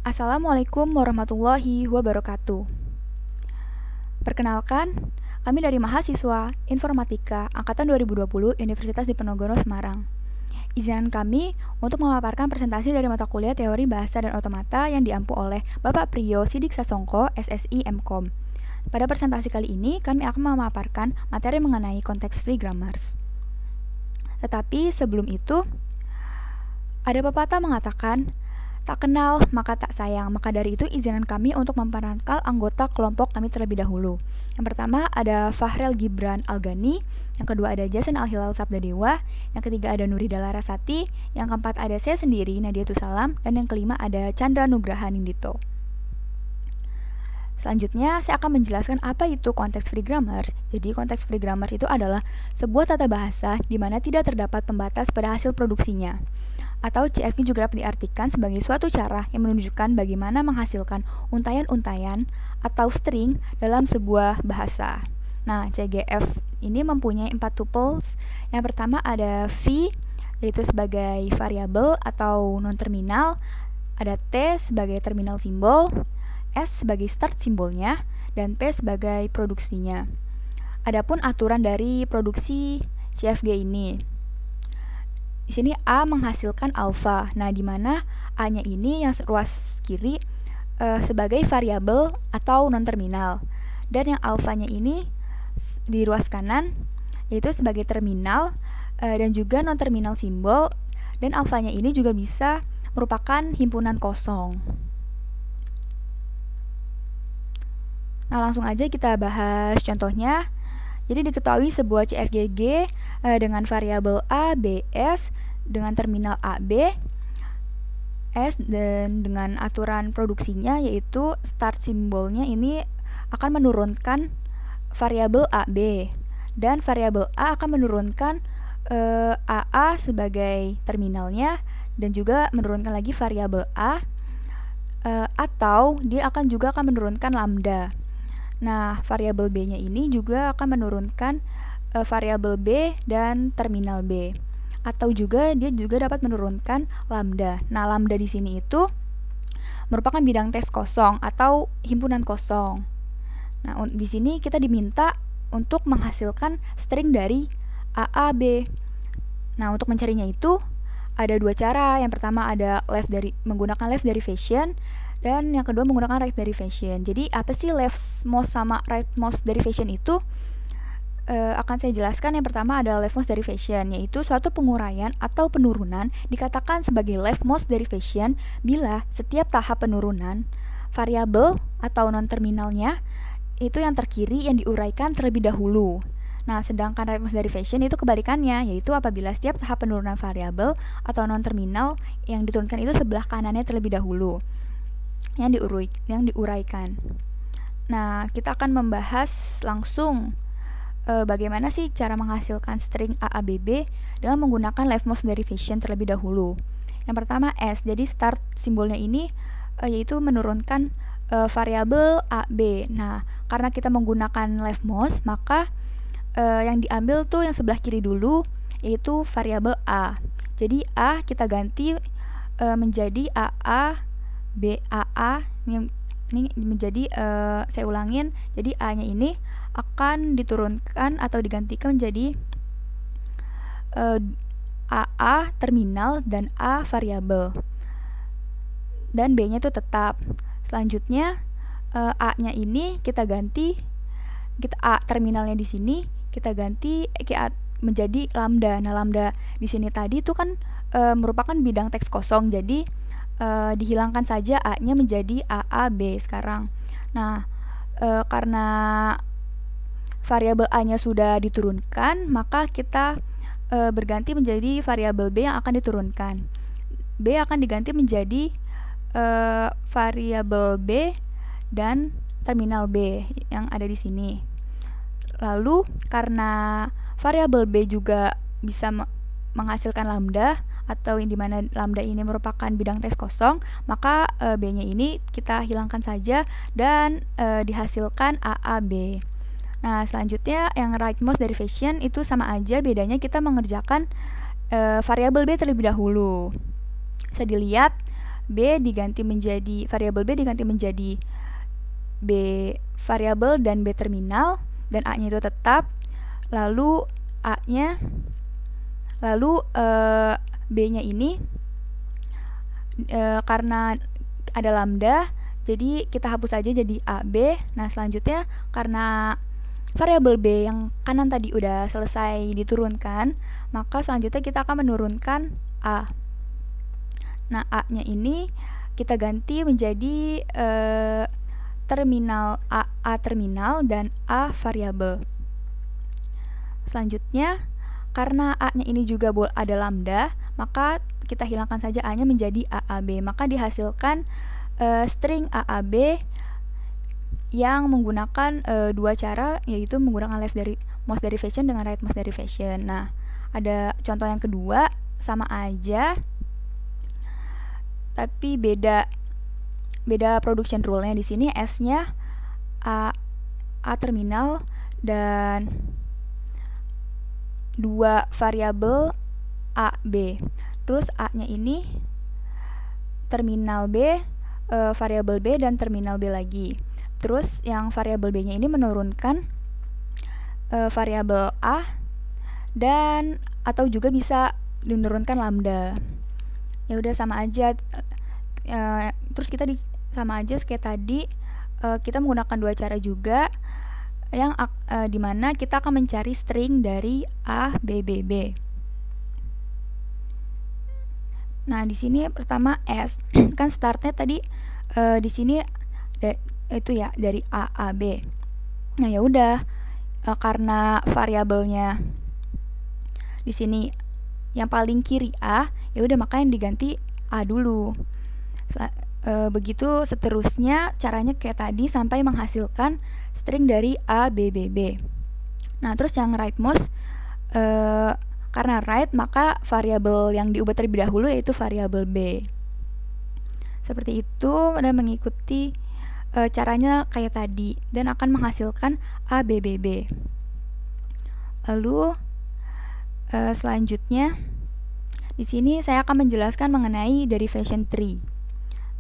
Assalamualaikum warahmatullahi wabarakatuh. Perkenalkan, kami dari mahasiswa Informatika Angkatan 2020 Universitas Diponegoro Semarang. Izinkan kami untuk memaparkan presentasi dari mata kuliah Teori Bahasa dan Otomata yang diampu oleh Bapak Priyo Sidik Sasongko, SSI MKOM. Pada presentasi kali ini, kami akan memaparkan materi mengenai konteks free grammars. Tetapi sebelum itu, ada pepatah mengatakan, tak kenal maka tak sayang. Maka dari itu izinkan kami untuk memperkenalkan anggota kelompok kami terlebih dahulu. Yang pertama ada Fahrel Gibran Algani, yang kedua ada Jason Al-Hilal Sabdadewa, yang ketiga ada Nurida Larasati, yang keempat ada saya sendiri Nadiatus Salam, dan yang kelima ada Chandra Nugraha Nindito. Selanjutnya, saya akan menjelaskan apa itu konteks free grammars. Jadi, konteks free grammars itu adalah sebuah tata bahasa di mana tidak terdapat pembatas pada hasil produksinya. Atau CF ini juga dapat diartikan sebagai suatu cara yang menunjukkan bagaimana menghasilkan untayan-untayan atau string dalam sebuah bahasa. Nah, CGF ini mempunyai 4 tuples. Yang pertama ada V, yaitu sebagai variabel atau non-terminal. Ada T sebagai terminal simbol, S sebagai start simbolnya, dan P sebagai produksinya. Adapun aturan dari produksi CFG ini. Di sini A menghasilkan alfa. Nah, di mana A-nya ini yang ruas kiri sebagai variabel atau non-terminal. Dan yang alfanya ini di ruas kanan yaitu sebagai terminal dan juga non-terminal simbol, dan alfanya ini juga bisa merupakan himpunan kosong. Nah, langsung aja kita bahas contohnya. Jadi diketahui sebuah CFGG dengan variabel A, B, S dengan terminal A, B, S, dan dengan aturan produksinya yaitu start simbolnya ini akan menurunkan variabel A, B, dan variabel A akan menurunkan AA sebagai terminalnya dan juga menurunkan lagi variabel A, atau dia juga akan menurunkan lambda. Nah, variabel B-nya ini juga akan menurunkan variabel B dan terminal B. Atau juga dia juga dapat menurunkan lambda. Nah, lambda di sini itu merupakan bidang teks kosong atau himpunan kosong. Nah, di sini kita diminta untuk menghasilkan string dari AAB. Nah, untuk mencarinya itu ada dua cara. Yang pertama ada menggunakan left derivation, dan yang kedua menggunakan right derivation. Jadi apa sih leftmost sama rightmost derivation itu? Akan saya jelaskan. Yang pertama ada leftmost derivation, yaitu suatu penguraian atau penurunan dikatakan sebagai leftmost derivation bila setiap tahap penurunan variabel atau non-terminalnya itu yang terkiri yang diuraikan terlebih dahulu. Nah, sedangkan rightmost derivation itu kebalikannya, yaitu apabila setiap tahap penurunan variabel atau non-terminal yang diturunkan itu sebelah kanannya terlebih dahulu yang diuraikan. Nah, kita akan membahas langsung bagaimana sih cara menghasilkan string AABB dengan menggunakan leftmost derivation terlebih dahulu. Yang pertama S, jadi start simbolnya ini yaitu menurunkan variabel AB. Nah, karena kita menggunakan leftmost, maka yang diambil tuh yang sebelah kiri dulu, yaitu variabel A. Jadi A kita ganti menjadi AA BAA. Ini menjadi saya ulangin. Jadi A-nya ini akan diturunkan atau digantikan menjadi AA terminal dan A variabel. Dan B-nya itu tetap. Selanjutnya A-nya ini kita ganti, A terminalnya di sini kita ganti menjadi lambda. Nah, lambda di sini tadi itu kan merupakan bidang teks kosong. Jadi dihilangkan saja A-nya menjadi AAB sekarang. Nah, karena variabel A-nya sudah diturunkan, maka kita berganti menjadi variabel B yang akan diturunkan. B akan diganti menjadi variabel B dan terminal B yang ada di sini. Lalu karena variabel B juga bisa menghasilkan lambda, atau di mana lambda ini merupakan bidang teks kosong, maka B-nya ini kita hilangkan saja dan dihasilkan AAB. Nah, selanjutnya yang rightmost derivation itu sama aja, bedanya kita mengerjakan variabel B terlebih dahulu. Bisa dilihat variabel B diganti menjadi B variabel dan B terminal, dan A-nya itu tetap, lalu B-nya ini karena ada lambda, jadi kita hapus aja jadi AB. Nah, selanjutnya karena variabel B yang kanan tadi udah selesai diturunkan, maka selanjutnya kita akan menurunkan A. Nah, A-nya ini kita ganti menjadi terminal A terminal dan A variabel. Selanjutnya, karena A-nya ini juga ada lambda, maka kita hilangkan saja A-nya menjadi AAB. Maka dihasilkan string AAB yang menggunakan dua cara, yaitu menggunakan most derivation dengan rightmost derivation. Nah, ada contoh yang kedua, sama aja, tapi beda production rule-nya. Di sini S-nya A terminal dan dua variabel A, B. Terus A-nya ini terminal B, variabel B dan terminal B lagi. Terus yang variabel B-nya ini menurunkan variabel A dan atau juga bisa menurunkan lambda. Ya udah sama aja. Terus kita sama aja kayak tadi, kita menggunakan dua cara juga, yang dimana kita akan mencari string dari A, B, B, B. Nah, di sini pertama S kan startnya tadi di sini itu ya dari A, A, B. Nah, ya udah, karena variabelnya di sini yang paling kiri A, ya udah maka yang diganti A dulu. Begitu seterusnya caranya kayak tadi sampai menghasilkan string dari A, B, B, B. Nah, terus yang rightmost, karena right maka variabel yang diubah terlebih dahulu yaitu variabel B. Seperti itu, dan mengikuti caranya kayak tadi dan akan menghasilkan A, B, B, B. Lalu selanjutnya di sini saya akan menjelaskan mengenai derivation tree.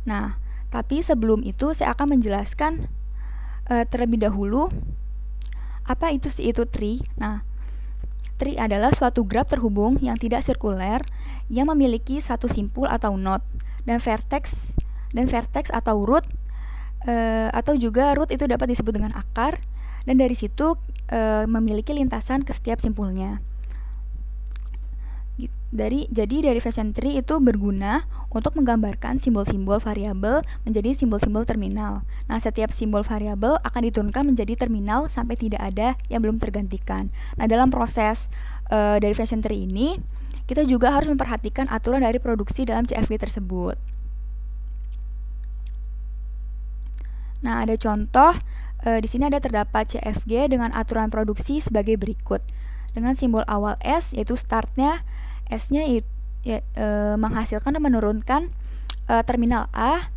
Nah, tapi sebelum itu saya akan menjelaskan terlebih dahulu apa itu tree. Nah, tree adalah suatu graf terhubung yang tidak sirkuler yang memiliki satu simpul atau node dan vertex atau root, atau juga root itu dapat disebut dengan akar, dan dari situ memiliki lintasan ke setiap simpulnya. Jadi derivation tree itu berguna untuk menggambarkan simbol-simbol variabel menjadi simbol-simbol terminal. Nah, setiap simbol variabel akan diturunkan menjadi terminal sampai tidak ada yang belum tergantikan. Nah, dalam proses derivation tree ini, kita juga harus memperhatikan aturan dari produksi dalam CFG tersebut. Nah, ada contoh, di sini ada terdapat CFG dengan aturan produksi sebagai berikut. Dengan simbol awal S, yaitu startnya, S-nya menghasilkan dan menurunkan terminal A,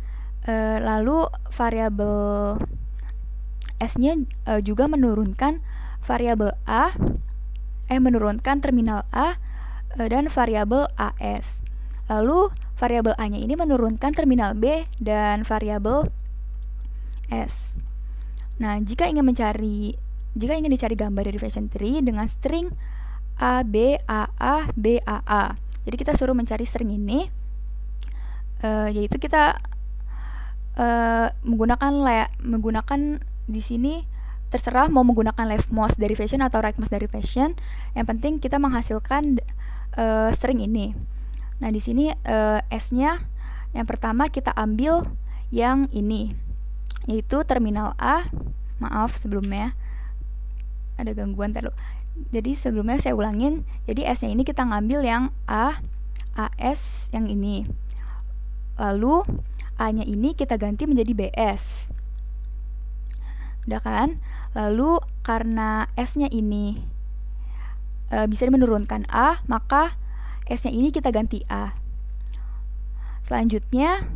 lalu variabel S-nya juga menurunkan variabel menurunkan terminal A dan variabel AS. Lalu variabel A-nya ini menurunkan terminal B dan variabel S. Nah, jika ingin dicari gambar derivation tree dengan string A, B, A, A, B, A, A. Jadi kita suruh mencari string ini, yaitu kita menggunakan di sini terserah mau menggunakan leftmost derivation atau rightmost derivation. Yang penting kita menghasilkan string ini. Nah, di sini S-nya yang pertama kita ambil yang ini, yaitu terminal A. Maaf sebelumnya ada gangguan terlalu. Jadi sebelumnya saya ulangin. Jadi S-nya ini kita ngambil yang A, AS yang ini. Lalu A-nya ini kita ganti menjadi BS. Udah kan? Lalu karena S-nya ini bisa menurunkan A, maka S-nya ini kita ganti A. Selanjutnya,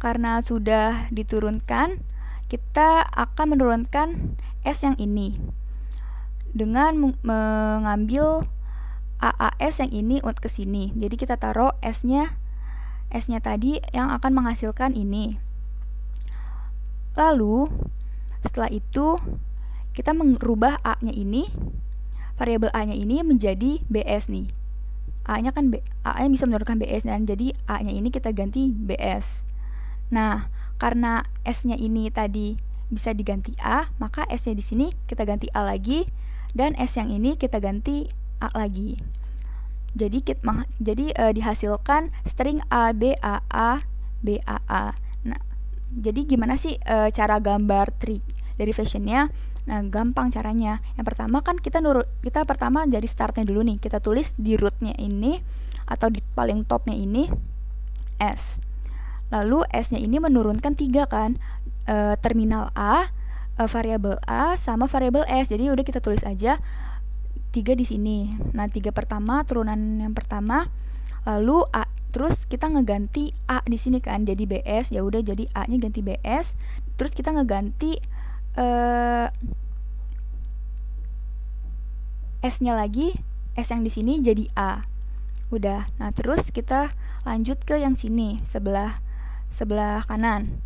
karena sudah diturunkan, kita akan menurunkan S yang ini dengan mengambil AAS yang ini ke sini. Jadi kita taruh S-nya S-nya tadi yang akan menghasilkan ini. Lalu setelah itu kita merubah A-nya ini, variabel A-nya ini menjadi BS nih. A-nya kan A-nya bisa menurunkan BS, dan jadi A-nya ini kita ganti BS. Nah, karena S-nya ini tadi bisa diganti A, maka S-nya di sini kita ganti A lagi, dan S yang ini kita ganti A lagi. Jadi dihasilkan string A B A A B A A. Nah, jadi gimana sih cara gambar tree derivation-nya? Nah, gampang caranya. Yang pertama kan kita pertama dari startnya dulu nih. Kita tulis di root-nya ini atau di paling top-nya ini S. Lalu S-nya ini menurunkan 3 kan, terminal A, variabel A sama variabel S. Jadi udah kita tulis aja 3 di sini. Nah, 3 pertama, turunan yang pertama, lalu A, terus kita ngeganti A di sini kan jadi BS. Ya udah, jadi A-nya ganti BS. Terus kita ngeganti S-nya lagi, S yang di sini jadi A. Udah. Nah, terus kita lanjut ke yang sini, sebelah kanan.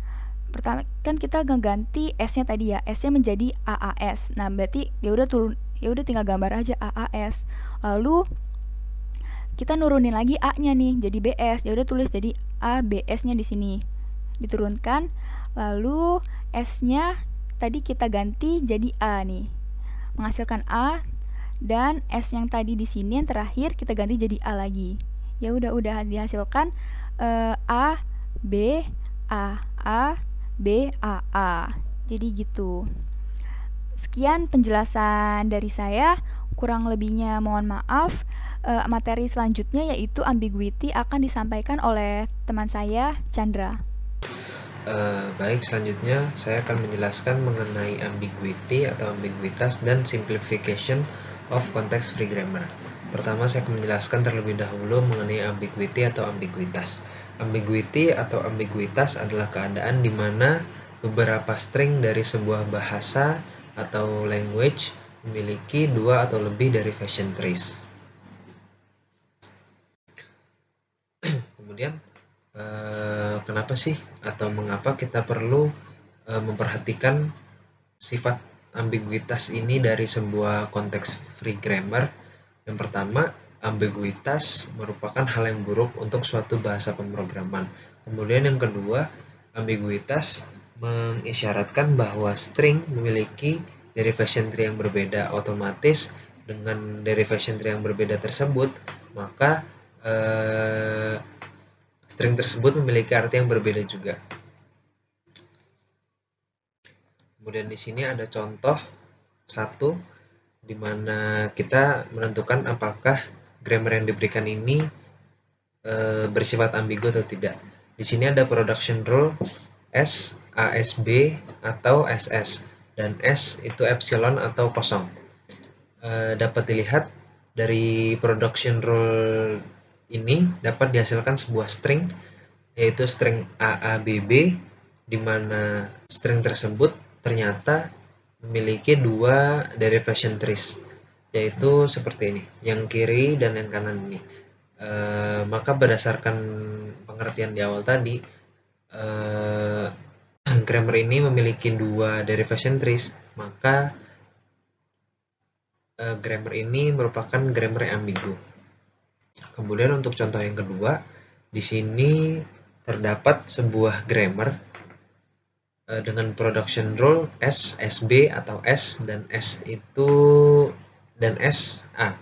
Pertama kan kita ngeganti S-nya tadi ya, S-nya menjadi AAS. Nah, berarti ya udah tinggal gambar aja AAS. Lalu kita nurunin lagi A-nya nih jadi BS. Ya udah tulis jadi ABS-nya di sini. Diturunkan. Lalu S-nya tadi kita ganti jadi A nih. Menghasilkan A, dan S yang tadi di sini yang terakhir kita ganti jadi A lagi. Ya udah dihasilkan A B A B A. Jadi gitu. Sekian penjelasan dari saya, kurang lebihnya mohon maaf. Materi selanjutnya yaitu ambiguity akan disampaikan oleh teman saya, Chandra. Baik, selanjutnya saya akan menjelaskan mengenai ambiguity atau ambiguitas dan simplification of context-free grammar. Pertama, saya akan menjelaskan terlebih dahulu mengenai ambiguity atau ambiguitas. Ambiguity atau ambiguitas adalah keadaan di mana beberapa string dari sebuah bahasa atau language memiliki 2 atau lebih derivation trees. Kemudian, kenapa sih atau mengapa kita perlu memperhatikan sifat ambiguitas ini dari sebuah konteks free grammar? Yang pertama, ambiguitas merupakan hal yang buruk untuk suatu bahasa pemrograman. Kemudian yang kedua, ambiguitas mengisyaratkan bahwa string memiliki derivation tree yang berbeda. Otomatis dengan derivation tree yang berbeda tersebut, maka string tersebut memiliki arti yang berbeda juga. Kemudian di sini ada contoh 1 di mana kita menentukan apakah grammar yang diberikan ini bersifat ambigu atau tidak. Di sini ada production rule S, ASB atau SS, dan S itu epsilon atau kosong. Dapat dilihat dari production rule ini dapat dihasilkan sebuah string, yaitu string AABB, di mana string tersebut ternyata memiliki 2 derivation trees, yaitu seperti ini, yang kiri dan yang kanan ini. Maka berdasarkan pengertian di awal tadi, grammar ini memiliki 2 derivation trees, maka grammar ini merupakan grammar yang ambigu. Kemudian untuk contoh yang kedua, di sini terdapat sebuah grammar dengan production rule S, SB atau S dan S itu dan S A.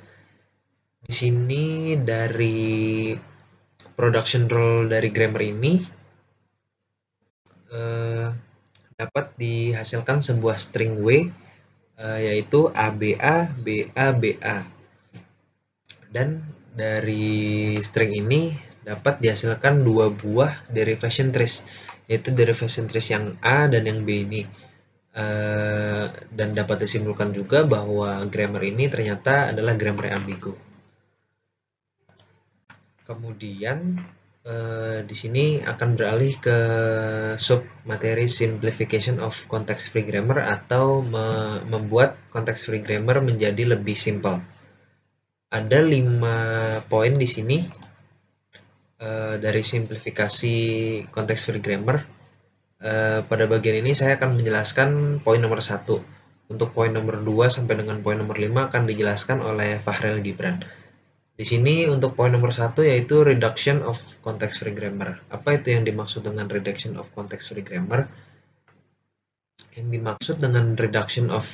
Di sini dari production rule dari grammar ini dapat dihasilkan sebuah string W, yaitu ABA, BA, BA. Dan dari string ini dapat dihasilkan 2 buah derivation trees, yaitu derivation trees yang A dan yang B ini. Dan dapat disimpulkan juga bahwa grammar ini ternyata adalah grammar yang ambigu. Kemudian di sini akan beralih ke sub materi simplification of context free grammar, atau membuat context free grammar menjadi lebih simpel. Ada 5 poin di sini. dari simplifikasi konteks free grammar. Pada bagian ini saya akan menjelaskan poin nomor 1. Untuk poin nomor 2 sampai dengan poin nomor 5 akan dijelaskan oleh Fahrel Gibran. Di sini untuk poin nomor 1 yaitu reduction of context free grammar. Apa itu yang dimaksud dengan reduction of context free grammar? Yang dimaksud dengan reduction of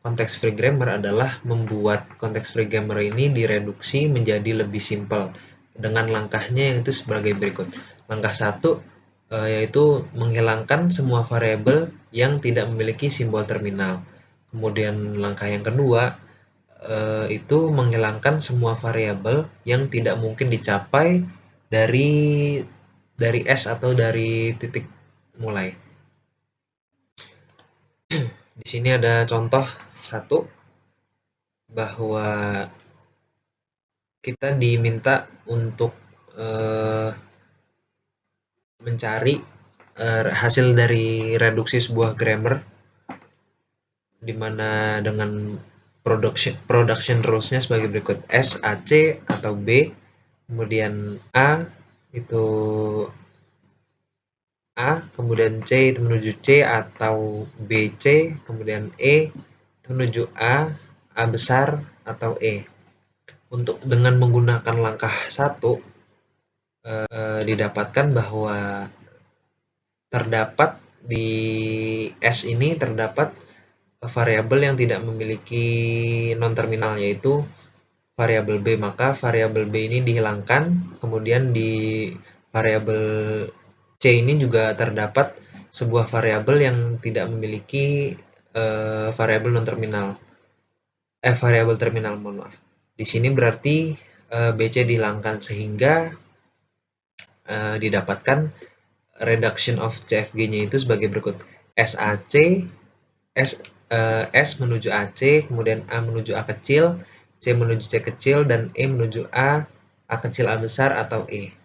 context free grammar adalah membuat context free grammar ini direduksi menjadi lebih simpel dengan langkahnya yang itu sebagai berikut. Langkah 1 yaitu menghilangkan semua variabel yang tidak memiliki simbol terminal. Kemudian langkah yang kedua itu menghilangkan semua variabel yang tidak mungkin dicapai dari S atau dari titik mulai. Di sini ada contoh 1 bahwa kita diminta untuk mencari hasil dari reduksi sebuah grammar, di mana dengan production rules-nya sebagai berikut: S, A, C atau B, kemudian A itu A, kemudian C itu menuju C atau B, C, kemudian E itu menuju A besar atau E. Untuk dengan menggunakan langkah 1 didapatkan bahwa terdapat di S ini terdapat variabel yang tidak memiliki non-terminal, yaitu variabel B. Maka variabel B ini dihilangkan, kemudian di variabel C ini juga terdapat sebuah variabel yang tidak memiliki variabel non-terminal. Variabel terminal, mohon maaf. Di sini berarti BC dihilangkan sehingga didapatkan reduction of CFG-nya itu sebagai berikut: SAC, S menuju AC, kemudian A menuju A kecil, C menuju C kecil, dan E menuju A kecil A besar atau E.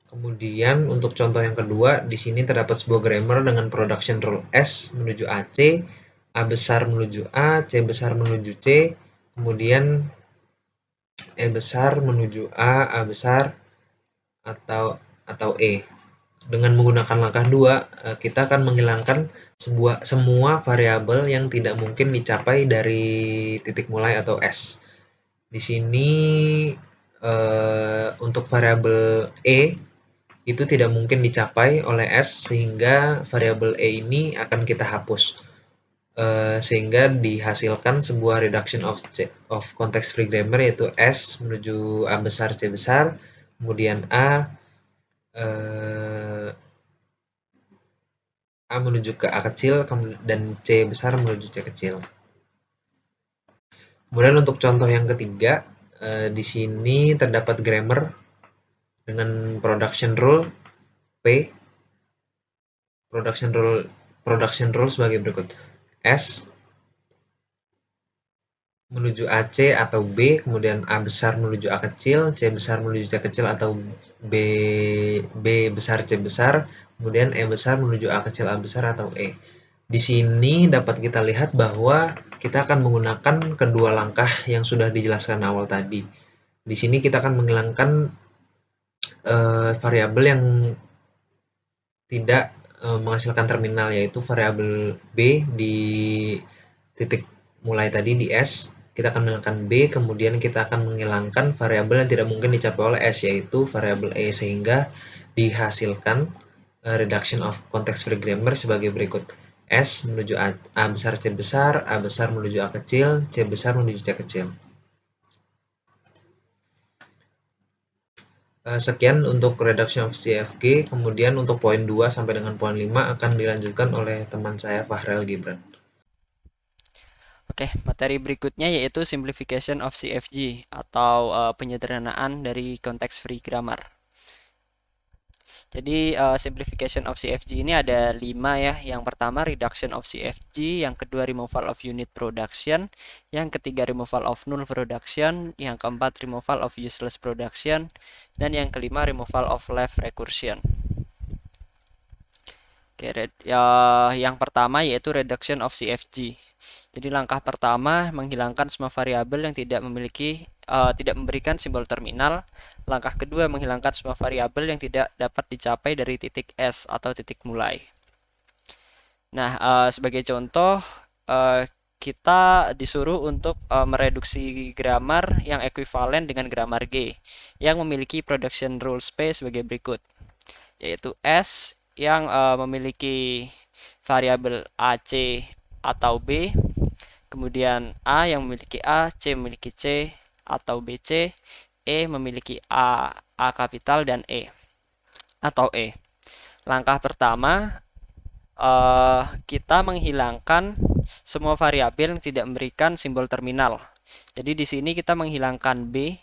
Kemudian untuk contoh yang kedua, di sini terdapat sebuah grammar dengan production rule S menuju AC, A besar menuju A, C besar menuju C, kemudian E besar menuju A besar atau E. Dengan menggunakan langkah 2, kita akan menghilangkan semua variabel yang tidak mungkin dicapai dari titik mulai atau S. Di sini untuk variabel E itu tidak mungkin dicapai oleh S, sehingga variabel E ini akan kita hapus. Sehingga dihasilkan sebuah reduction of context free grammar, yaitu S menuju A besar C besar, kemudian A menuju ke A kecil, dan C besar menuju C kecil. Kemudian untuk contoh yang ketiga, di sini terdapat grammar dengan production rule P. Production rule sebagai berikut: S menuju AC atau B, kemudian A besar menuju A kecil, C besar menuju C kecil atau B besar C besar, kemudian E besar menuju A kecil A besar atau E. Di sini dapat kita lihat bahwa kita akan menggunakan kedua langkah yang sudah dijelaskan awal tadi. Di sini kita akan menghilangkan variabel yang tidak menghasilkan terminal, yaitu variabel B di titik mulai tadi di S. Kita akan menghilangkan B, kemudian kita akan menghilangkan variabel yang tidak mungkin dicapai oleh S, yaitu variabel E, sehingga dihasilkan reduction of context free grammar sebagai berikut: S menuju A besar C besar, A besar menuju A kecil, C besar menuju C kecil. Sekian untuk reduction of CFG. Kemudian untuk poin 2 sampai dengan poin 5 akan dilanjutkan oleh teman saya Fahrel Gibran. Oke, materi berikutnya yaitu simplification of CFG atau penyederhanaan dari context free grammar. Jadi simplification of CFG ini ada 5 ya. Yang pertama reduction of CFG, yang kedua removal of unit production, yang ketiga removal of null production, yang keempat removal of useless production, dan yang kelima removal of left recursion. Oke, yang pertama yaitu reduction of CFG. Jadi langkah pertama menghilangkan semua variabel yang tidak memiliki tidak memberikan simbol terminal. Langkah kedua, menghilangkan semua variabel yang tidak dapat dicapai dari titik S atau titik mulai. Nah, sebagai contoh, kita disuruh untuk mereduksi grammar yang ekuivalen dengan grammar G yang memiliki production rule space sebagai berikut, yaitu S yang memiliki variabel AC atau B, kemudian A yang memiliki A, C memiliki C atau BC, E memiliki A kapital, dan E atau E. Langkah pertama, kita menghilangkan semua variabel yang tidak memberikan simbol terminal. Jadi di sini kita menghilangkan B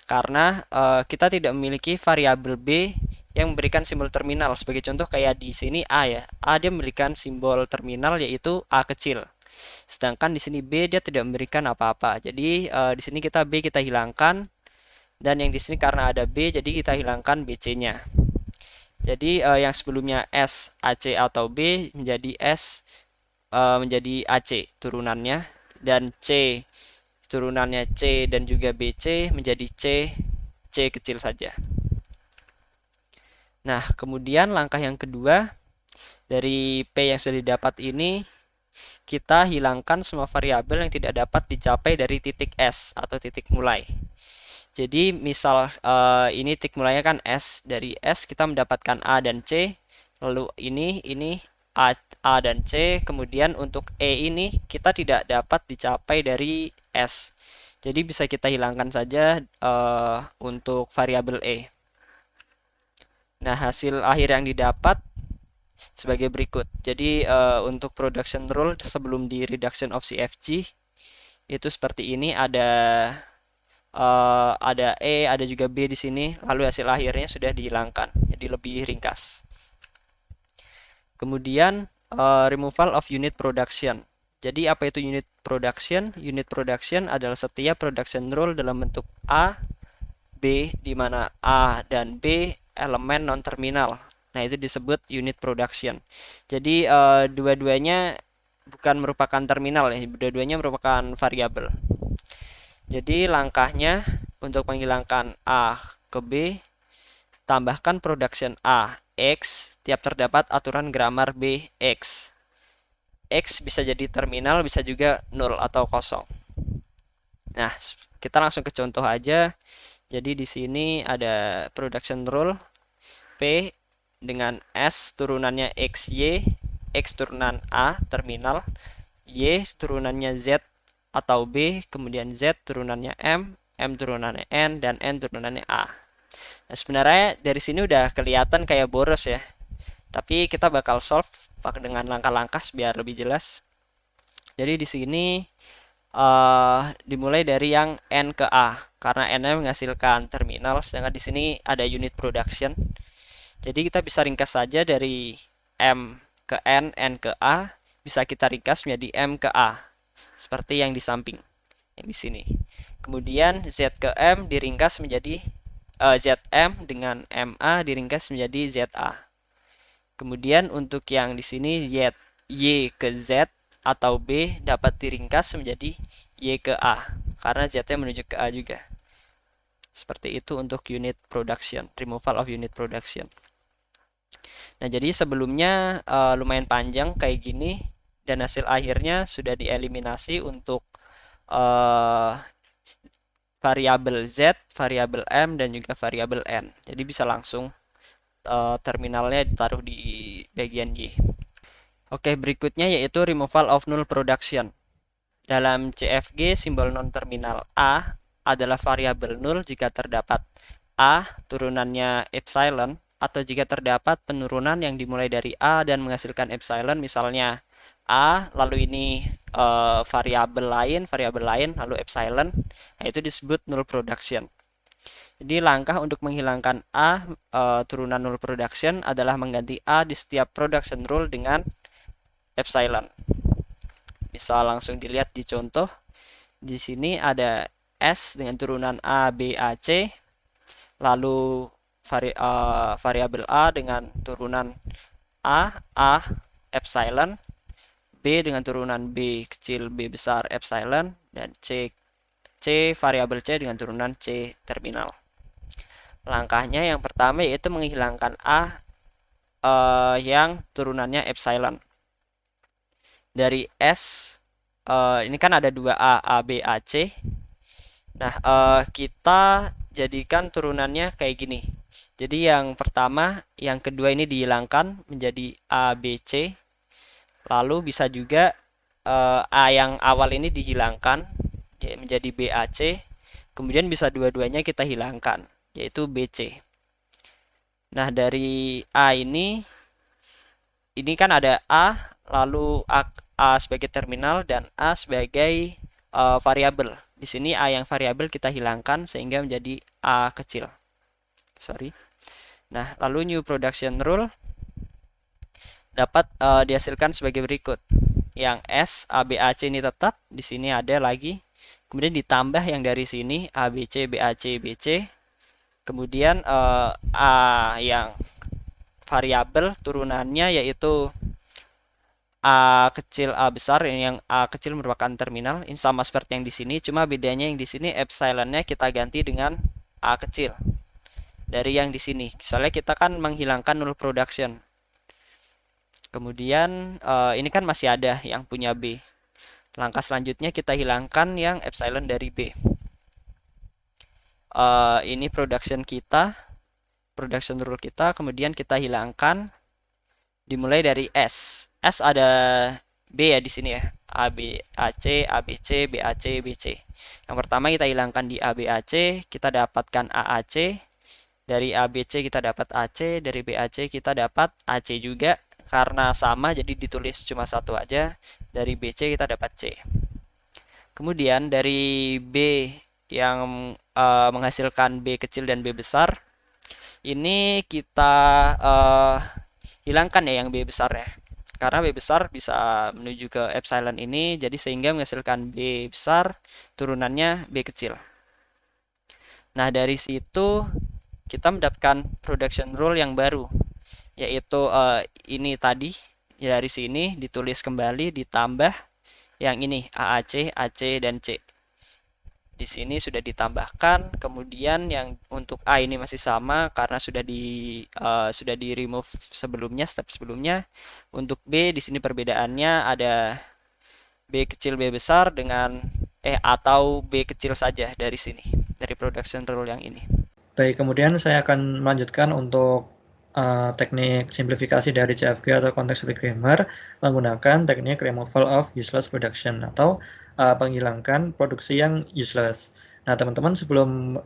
karena kita tidak memiliki variabel B yang memberikan simbol terminal. Sebagai contoh kayak di sini A ya. A dia memberikan simbol terminal yaitu A kecil. Sedangkan di sini B dia tidak memberikan apa-apa. Jadi di sini B kita hilangkan, dan yang di sini karena ada B jadi kita hilangkan BC-nya. Jadi yang sebelumnya S, AC atau B menjadi S menjadi AC turunannya, dan C turunannya C dan juga BC menjadi C kecil saja. Nah, kemudian langkah yang kedua, dari P yang sudah didapat ini kita hilangkan semua variabel yang tidak dapat dicapai dari titik S atau titik mulai. Jadi misal ini titik mulainya kan S, dari S kita mendapatkan A dan C, lalu ini A dan C, kemudian untuk E ini kita tidak dapat dicapai dari S. Jadi bisa kita hilangkan saja untuk variabel E. Nah, hasil akhir yang didapat sebagai berikut. Jadi untuk production rule sebelum di reduction of CFG itu seperti ini, ada E, ada juga B di sini, lalu hasil akhirnya sudah dihilangkan. Jadi lebih ringkas. Kemudian removal of unit production. Jadi apa itu unit production? Unit production adalah setiap production rule dalam bentuk A, B, di mana A dan B elemen non-terminal. Nah, itu disebut unit production. Jadi dua-duanya bukan merupakan terminal ya, dua-duanya merupakan variabel. Jadi langkahnya untuk menghilangkan A ke B, tambahkan production A X tiap terdapat aturan grammar B X. X bisa jadi terminal, bisa juga nol atau kosong. Nah, kita langsung ke contoh aja. Jadi di sini ada production rule P dengan S turunannya XY, X turunan A terminal, Y turunannya Z atau B, kemudian Z turunannya M turunannya N, dan N turunannya A. Nah, sebenarnya dari sini udah kelihatan kayak boros ya. Tapi kita bakal solve pakai dengan langkah-langkah biar lebih jelas. Jadi di sini dimulai dari yang N ke A karena N-nya menghasilkan terminal, sedangkan di sini ada unit production. Jadi kita bisa ringkas saja dari M ke N, N ke A, bisa kita ringkas menjadi M ke A, seperti yang di samping, yang di sini. Kemudian Z ke M diringkas menjadi ZM dengan MA diringkas menjadi ZA. Kemudian untuk yang di sini Y ke Z atau B dapat diringkas menjadi Y ke A karena Z-nya menuju ke A juga. Seperti itu untuk unit production, removal of unit production. Nah, jadi sebelumnya lumayan panjang kayak gini, dan hasil akhirnya sudah dieliminasi untuk variabel Z, variabel M, dan juga variabel N. Jadi bisa langsung terminalnya ditaruh di bagian Y. Oke, berikutnya yaitu removal of null production. Dalam CFG, simbol non-terminal A adalah variabel null jika terdapat A turunannya epsilon, atau jika terdapat penurunan yang dimulai dari A dan menghasilkan epsilon, misalnya A, lalu ini variabel lain, lalu epsilon, nah itu disebut null production. Jadi langkah untuk menghilangkan A turunan null production adalah mengganti A di setiap production rule dengan epsilon. Bisa langsung dilihat di contoh. Di sini ada S dengan turunan A, B, A, C. Lalu variabel A dengan turunan A, epsilon. B dengan turunan B kecil, B besar, epsilon. Dan C C variabel C dengan turunan C terminal. Langkahnya yang pertama yaitu menghilangkan A yang turunannya epsilon. Dari S ini kan ada 2A, A, B, A, C. Nah, kita jadikan turunannya kayak gini. Jadi yang pertama, yang kedua ini dihilangkan menjadi A, B, C. Lalu bisa juga A yang awal ini dihilangkan menjadi B, A, C. Kemudian bisa dua-duanya kita hilangkan, yaitu B, C. Nah, dari A ini kan ada A, lalu A sebagai terminal dan A sebagai variabel. Di sini A yang variabel kita hilangkan sehingga menjadi A kecil. Sorry. Nah, lalu new production rule dapat dihasilkan sebagai berikut. Yang S, A, B, A, C ini tetap, di sini ada lagi. Kemudian ditambah yang dari sini A, B, C, B, A, C, B, C. Kemudian A yang variabel turunannya yaitu A kecil A besar, yang A kecil merupakan terminal. Ini sama seperti yang di sini, cuma bedanya yang di sini epsilonnya kita ganti dengan A kecil. Dari yang di sini, soalnya kita kan menghilangkan null production. Kemudian ini kan masih ada yang punya B. Langkah selanjutnya kita hilangkan yang epsilon dari B. Ini production kita, production rule kita, kemudian kita hilangkan. Dimulai dari S. S ada B ya di sini ya. A, B, A, C, A, B, C, B, A, C, B, C. Yang pertama kita hilangkan di A, B, A, C, kita dapatkan A, A, C. Dari A, B, C kita dapat A, C, dari B, A, C kita dapat A, C juga. Karena sama jadi ditulis cuma satu aja. Dari B, C kita dapat C. Kemudian dari B yang menghasilkan B kecil dan B besar, ini kita hilangkan ya yang B besar ya, karena B besar bisa menuju ke epsilon ini, jadi sehingga menghasilkan B besar turunannya B kecil. Nah, dari situ kita mendapatkan production rule yang baru, yaitu ini tadi dari sini ditulis kembali ditambah yang ini AAC, AC, dan C. Di sini sudah ditambahkan, kemudian yang untuk A ini masih sama karena sudah di remove sebelumnya, step sebelumnya. Untuk B di sini perbedaannya ada B kecil B besar dengan atau B kecil saja dari sini, dari production rule yang ini. Baik, kemudian saya akan melanjutkan untuk teknik simplifikasi dari CFG atau context free grammar menggunakan teknik removal of useless production atau penghilangkan produksi yang useless. Nah, teman-teman sebelum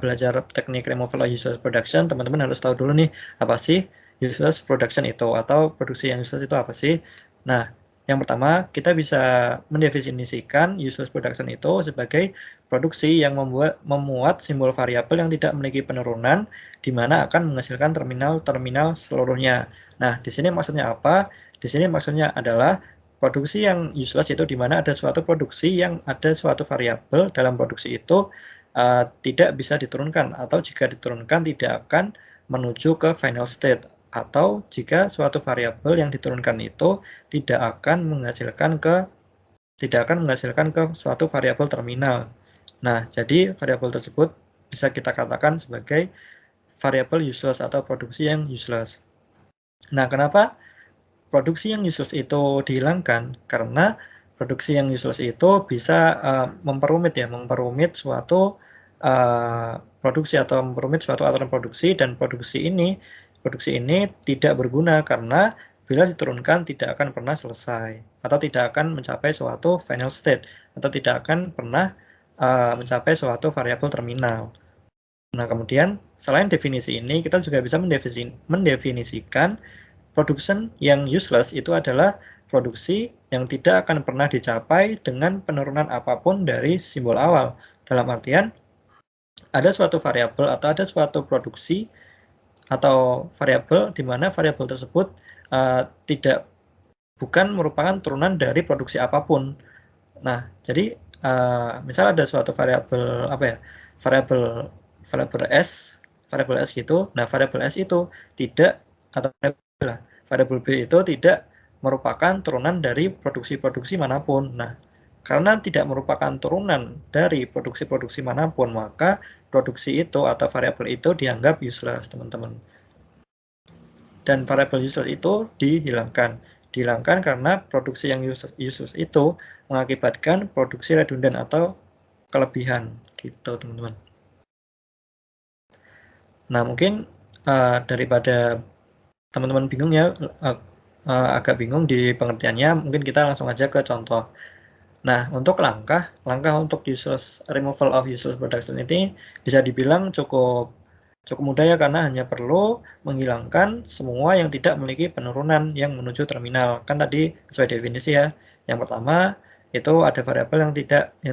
belajar teknik removal of useless production, teman-teman harus tahu dulu nih apa sih useless production itu atau produksi yang useless itu apa sih. Nah, yang pertama kita bisa mendefinisikan useless production itu sebagai produksi yang memuat simbol variabel yang tidak memiliki penurunan di mana akan menghasilkan terminal-terminal seluruhnya. Nah, di sini maksudnya apa? Di sini maksudnya adalah produksi yang useless itu di mana ada suatu produksi yang ada suatu variabel dalam produksi itu tidak bisa diturunkan, atau jika diturunkan tidak akan menuju ke final state, atau jika suatu variabel yang diturunkan itu tidak akan menghasilkan ke suatu variabel terminal. Nah, jadi variabel tersebut bisa kita katakan sebagai variabel useless atau produksi yang useless. Nah, kenapa produksi yang useless itu dihilangkan? Karena produksi yang useless itu bisa memperumit suatu produksi atau memperumit suatu aturan produksi, dan produksi ini tidak berguna karena bila diturunkan tidak akan pernah selesai atau tidak akan mencapai suatu final state atau tidak akan pernah mencapai suatu variabel terminal. Nah, kemudian selain definisi ini kita juga bisa mendefinisikan production yang useless itu adalah produksi yang tidak akan pernah dicapai dengan penurunan apapun dari simbol awal. Dalam artian, ada suatu variabel atau ada suatu produksi atau variabel di mana variabel tersebut bukan merupakan turunan dari produksi apapun. Nah, jadi misal ada suatu variabel variabel S gitu. Nah, variabel S itu tidak, atau variabel B itu tidak merupakan turunan dari produksi-produksi manapun. Nah, karena tidak merupakan turunan dari produksi-produksi manapun, maka produksi itu atau variabel itu dianggap useless, teman-teman. Dan variabel useless itu dihilangkan. Dihilangkan karena produksi yang useless itu mengakibatkan produksi redundan atau kelebihan, gitu, teman-teman. Nah, mungkin daripada teman-teman bingung ya, agak bingung di pengertiannya, mungkin kita langsung aja ke contoh. Nah, untuk langkah untuk removal of useless production ini bisa dibilang cukup mudah ya, karena hanya perlu menghilangkan semua yang tidak memiliki penurunan yang menuju terminal. Kan tadi sesuai definisi ya. Yang pertama itu ada variabel yang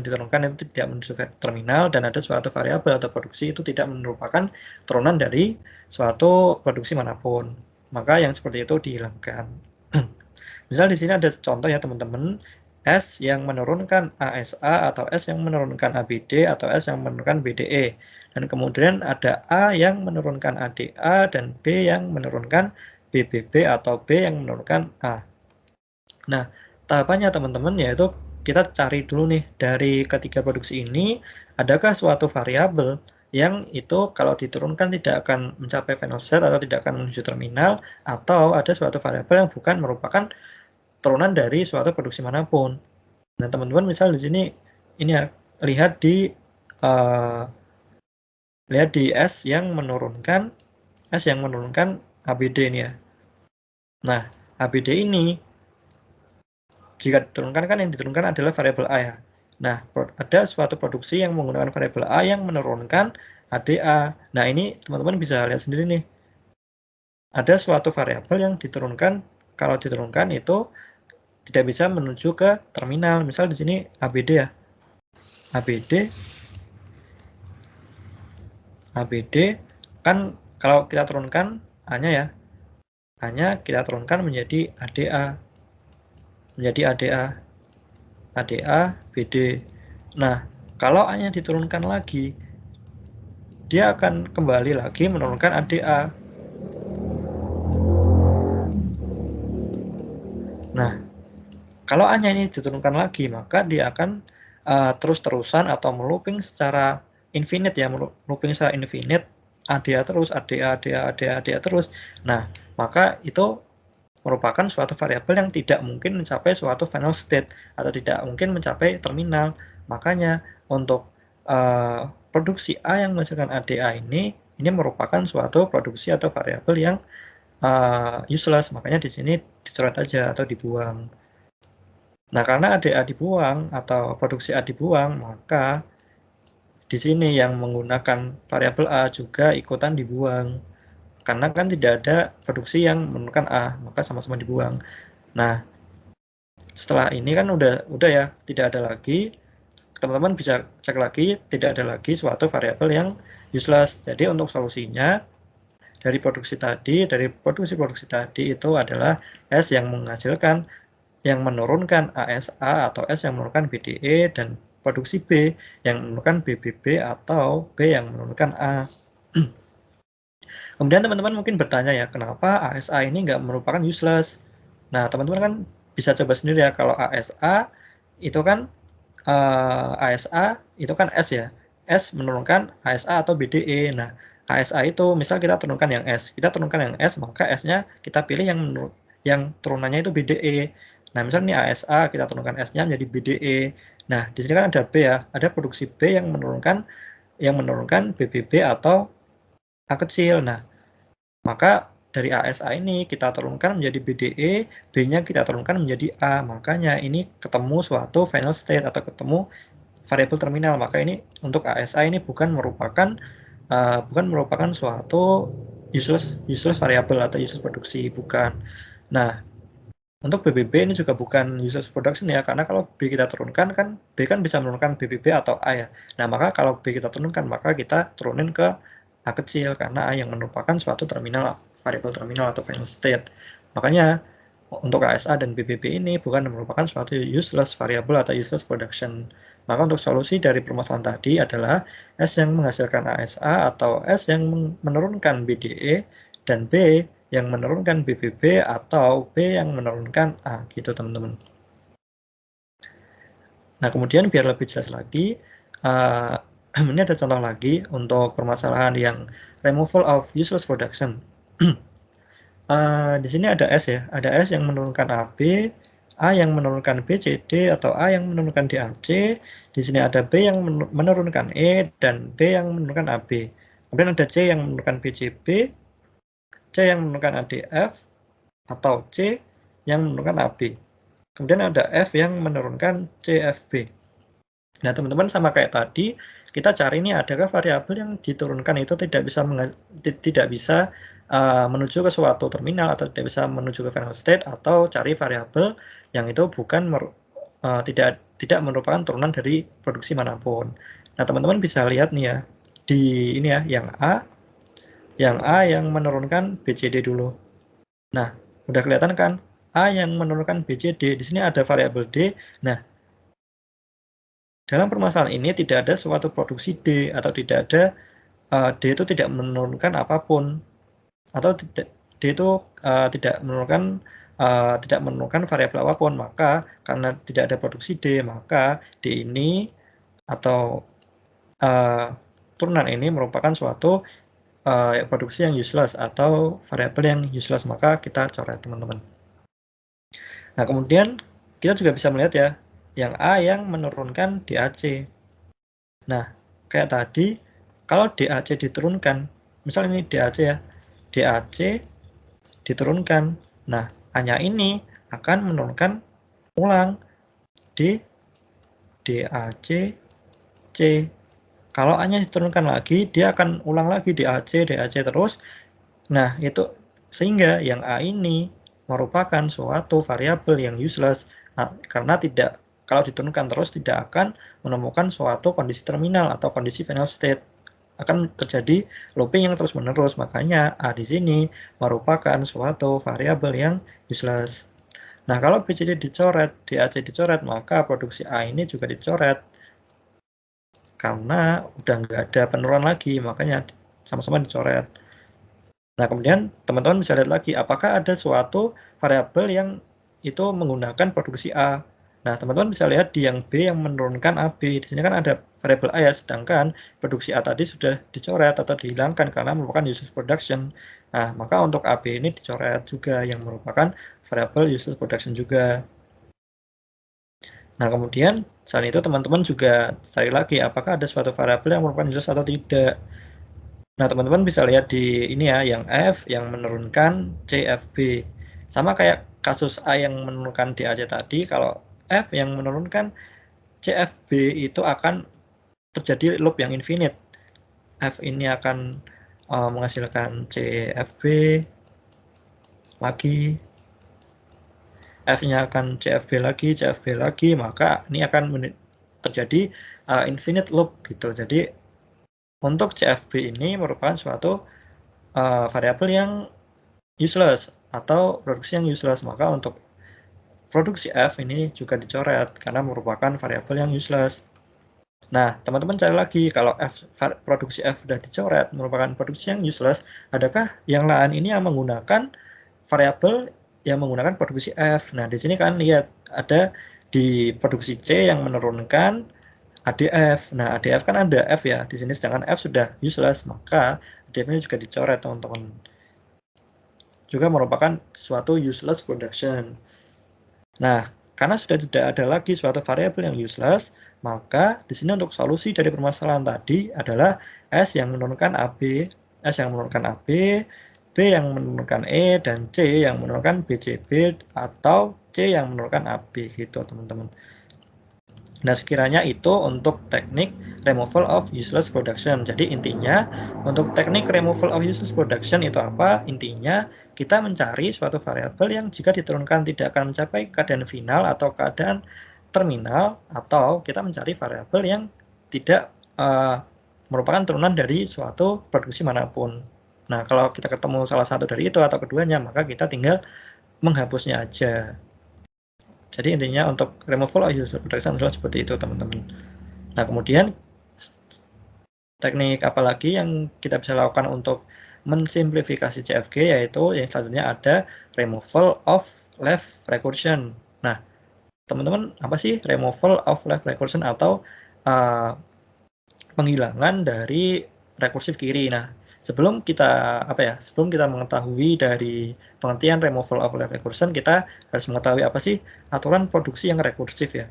diturunkan itu tidak menuju terminal, dan ada suatu variabel atau produksi itu tidak merupakan turunan dari suatu produksi manapun. Maka yang seperti itu dihilangkan. Misal di sini ada contoh ya teman-teman, S yang menurunkan ASA atau S yang menurunkan ABD atau S yang menurunkan BDE. Dan kemudian ada A yang menurunkan ADA dan B yang menurunkan BBB atau B yang menurunkan A. Nah, tahapannya teman-teman yaitu kita cari dulu nih dari ketiga produksi ini, adakah suatu variabel yang itu kalau diturunkan tidak akan mencapai final state atau tidak akan menuju terminal, atau ada suatu variabel yang bukan merupakan turunan dari suatu produksi manapun. Nah, teman-teman misal di sini ini ya, lihat di S yang menurunkan ABD ini ya. Nah, ABD ini jika diturunkan kan yang diturunkan adalah variabel A ya. Nah, ada suatu produksi yang menggunakan variabel A yang menurunkan ADA. Nah, ini teman-teman bisa lihat sendiri nih. Ada suatu variabel yang diturunkan, kalau diturunkan itu tidak bisa menuju ke terminal. Misal di sini ABD ya. ABD kan kalau kita turunkan A-nya ya. A-nya kita turunkan menjadi ADA. ADA BD. Nah, kalau A-nya diturunkan lagi, dia akan kembali lagi menurunkan ADA. Nah, kalau A-nya ini diturunkan lagi, maka dia akan terus-terusan atau melooping secara infinite ya, melooping secara infinite, ADA terus, ADA terus. Nah, maka itu merupakan suatu variabel yang tidak mungkin mencapai suatu final state atau tidak mungkin mencapai terminal. Makanya untuk produksi A yang menghasilkan ADA ini merupakan suatu produksi atau variabel yang useless. Makanya di sini dicoret aja atau dibuang. Nah, karena ADA dibuang atau produksi A dibuang, maka di sini yang menggunakan variabel A juga ikutan dibuang. Karena kan tidak ada produksi yang menurunkan A, maka sama-sama dibuang. Nah, setelah ini kan udah ya, tidak ada lagi. Teman-teman bisa cek lagi, tidak ada lagi suatu variabel yang useless. Jadi untuk solusinya dari produksi tadi itu adalah S yang menurunkan ASA atau S yang menurunkan BDE, dan produksi B yang menurunkan BBB atau B yang menurunkan A. Kemudian teman-teman mungkin bertanya ya, kenapa ASA ini nggak merupakan useless? Nah, teman-teman kan bisa coba sendiri ya, kalau ASA itu kan S ya. S menurunkan ASA atau BDE. Nah, ASA itu misal kita turunkan yang S, maka S-nya kita pilih yang turunannya itu BDE. Nah, misalnya nih ASA kita turunkan S-nya menjadi BDE. Nah, di sini kan ada B ya, ada produksi B yang menurunkan BBB atau A kecil. Nah, maka dari ASA ini kita turunkan menjadi BDE, B-nya kita turunkan menjadi A. Makanya ini ketemu suatu final state atau ketemu variabel terminal. Maka ini untuk ASA ini bukan merupakan suatu useless variabel atau useless produksi, bukan. Nah, untuk BBB ini juga bukan useless production ya, karena kalau B kita turunkan kan B kan bisa menurunkan BBB atau A ya. Nah, maka kalau B kita turunkan, maka kita turunin ke A kecil, karena A yang merupakan suatu variabel terminal atau final state. Makanya untuk ASA dan BBB ini bukan merupakan suatu useless variable atau useless production. Maka untuk solusi dari permasalahan tadi adalah S yang menghasilkan ASA atau S yang menurunkan BDE, dan B yang menurunkan BBB atau B yang menurunkan A, gitu teman-teman. Nah, kemudian biar lebih jelas lagi, ini ada contoh lagi untuk permasalahan yang removal of useless production. Di sini ada S ya, ada S yang menurunkan AB, A yang menurunkan B, C, D, atau A yang menurunkan D, A, C. Di sini ada B yang menurunkan E, dan B yang menurunkan AB. Kemudian ada C yang menurunkan B, C, B, C yang menurunkan A, D, F, atau C yang menurunkan AB. Kemudian ada F yang menurunkan C, F, B. Nah, teman-teman, sama kayak tadi, kita cari nih adakah variabel yang diturunkan itu tidak bisa menuju ke suatu terminal atau tidak bisa menuju ke final state, atau cari variabel yang itu bukan tidak merupakan turunan dari produksi manapun. Nah, teman-teman bisa lihat nih ya, di ini ya, yang A yang menurunkan BCD dulu. Nah, udah kelihatan kan? A yang menurunkan BCD, di sini ada variabel D. Nah, dalam permasalahan ini tidak ada suatu produksi D, atau tidak ada D itu tidak menurunkan apapun, atau D itu tidak menurunkan variabel apapun. Maka karena tidak ada produksi D, maka D ini atau turunan ini merupakan suatu produksi yang useless atau variabel yang useless, maka kita coret, teman-teman. Nah, kemudian kita juga bisa melihat ya, yang A yang menurunkan DAC. Nah, kayak tadi, kalau DAC diturunkan, misal ini DAC ya, DAC diturunkan. Nah, hanya ini akan menurunkan ulang di DAC C. Kalau A-nya diturunkan lagi, dia akan ulang lagi DAC terus. Nah, itu sehingga yang A ini merupakan suatu variabel yang useless, karena kalau diturunkan terus tidak akan menemukan suatu kondisi terminal atau kondisi final state. Akan terjadi looping yang terus-menerus. Makanya A di sini merupakan suatu variabel yang useless. Nah, kalau BCD dicoret, DAC dicoret, maka produksi A ini juga dicoret. Karena udah nggak ada penurunan lagi, makanya sama-sama dicoret. Nah, kemudian teman-teman bisa lihat lagi, apakah ada suatu variabel yang itu menggunakan produksi A. Nah, teman-teman bisa lihat di yang B yang menurunkan AB. Di sini kan ada variabel A ya, sedangkan produksi A tadi sudah dicoret atau dihilangkan karena merupakan useless production. Nah, maka untuk AB ini dicoret juga, yang merupakan variabel useless production juga. Nah, kemudian selain itu teman-teman juga cari lagi apakah ada suatu variabel yang merupakan useless atau tidak. Nah, teman-teman bisa lihat di ini ya, yang F yang menurunkan CFB. Sama kayak kasus A yang menurunkan DAC tadi, kalau F yang menurunkan CFB itu akan terjadi loop yang infinite. F ini akan menghasilkan CFB lagi, F-nya akan CFB lagi, maka ini akan terjadi infinite loop gitu. Jadi untuk CFB ini merupakan suatu variabel yang useless atau produksi yang useless, maka untuk produksi F ini juga dicoret karena merupakan variabel yang useless. Nah, teman-teman cari lagi, kalau produksi F sudah dicoret merupakan produksi yang useless, adakah yang lain ini yang menggunakan variabel yang menggunakan produksi F? Nah, di sini kan lihat ada di produksi C yang menurunkan ADF. Nah, ADF kan ada F ya di sini, sedangkan F sudah useless, maka ADF ini juga dicoret, teman-teman. Juga merupakan suatu useless production. Nah, karena sudah tidak ada lagi suatu variabel yang useless, maka di sini untuk solusi dari permasalahan tadi adalah S yang menurunkan AB, S yang menurunkan AB, B yang menurunkan E, dan C yang menurunkan BCB, atau C yang menurunkan AB gitu, teman-teman. Nah, sekiranya itu untuk teknik removal of useless production. Jadi intinya untuk teknik removal of useless production itu apa? Intinya kita mencari suatu variabel yang jika diturunkan tidak akan mencapai keadaan final atau keadaan terminal, atau kita mencari variabel yang tidak merupakan turunan dari suatu produksi manapun. Nah, kalau kita ketemu salah satu dari itu atau keduanya, maka kita tinggal menghapusnya aja. Jadi intinya untuk removal of useless production adalah seperti itu, teman-teman. Nah, kemudian teknik apa lagi yang kita bisa lakukan untuk mensimplifikasi CFG, yaitu yang selanjutnya ada removal of left recursion. Nah, teman-teman apa sih removal of left recursion atau penghilangan dari rekursif kiri. Nah, sebelum kita mengetahui dari pengertian removal of left recursion, kita harus mengetahui apa sih aturan produksi yang rekursif ya.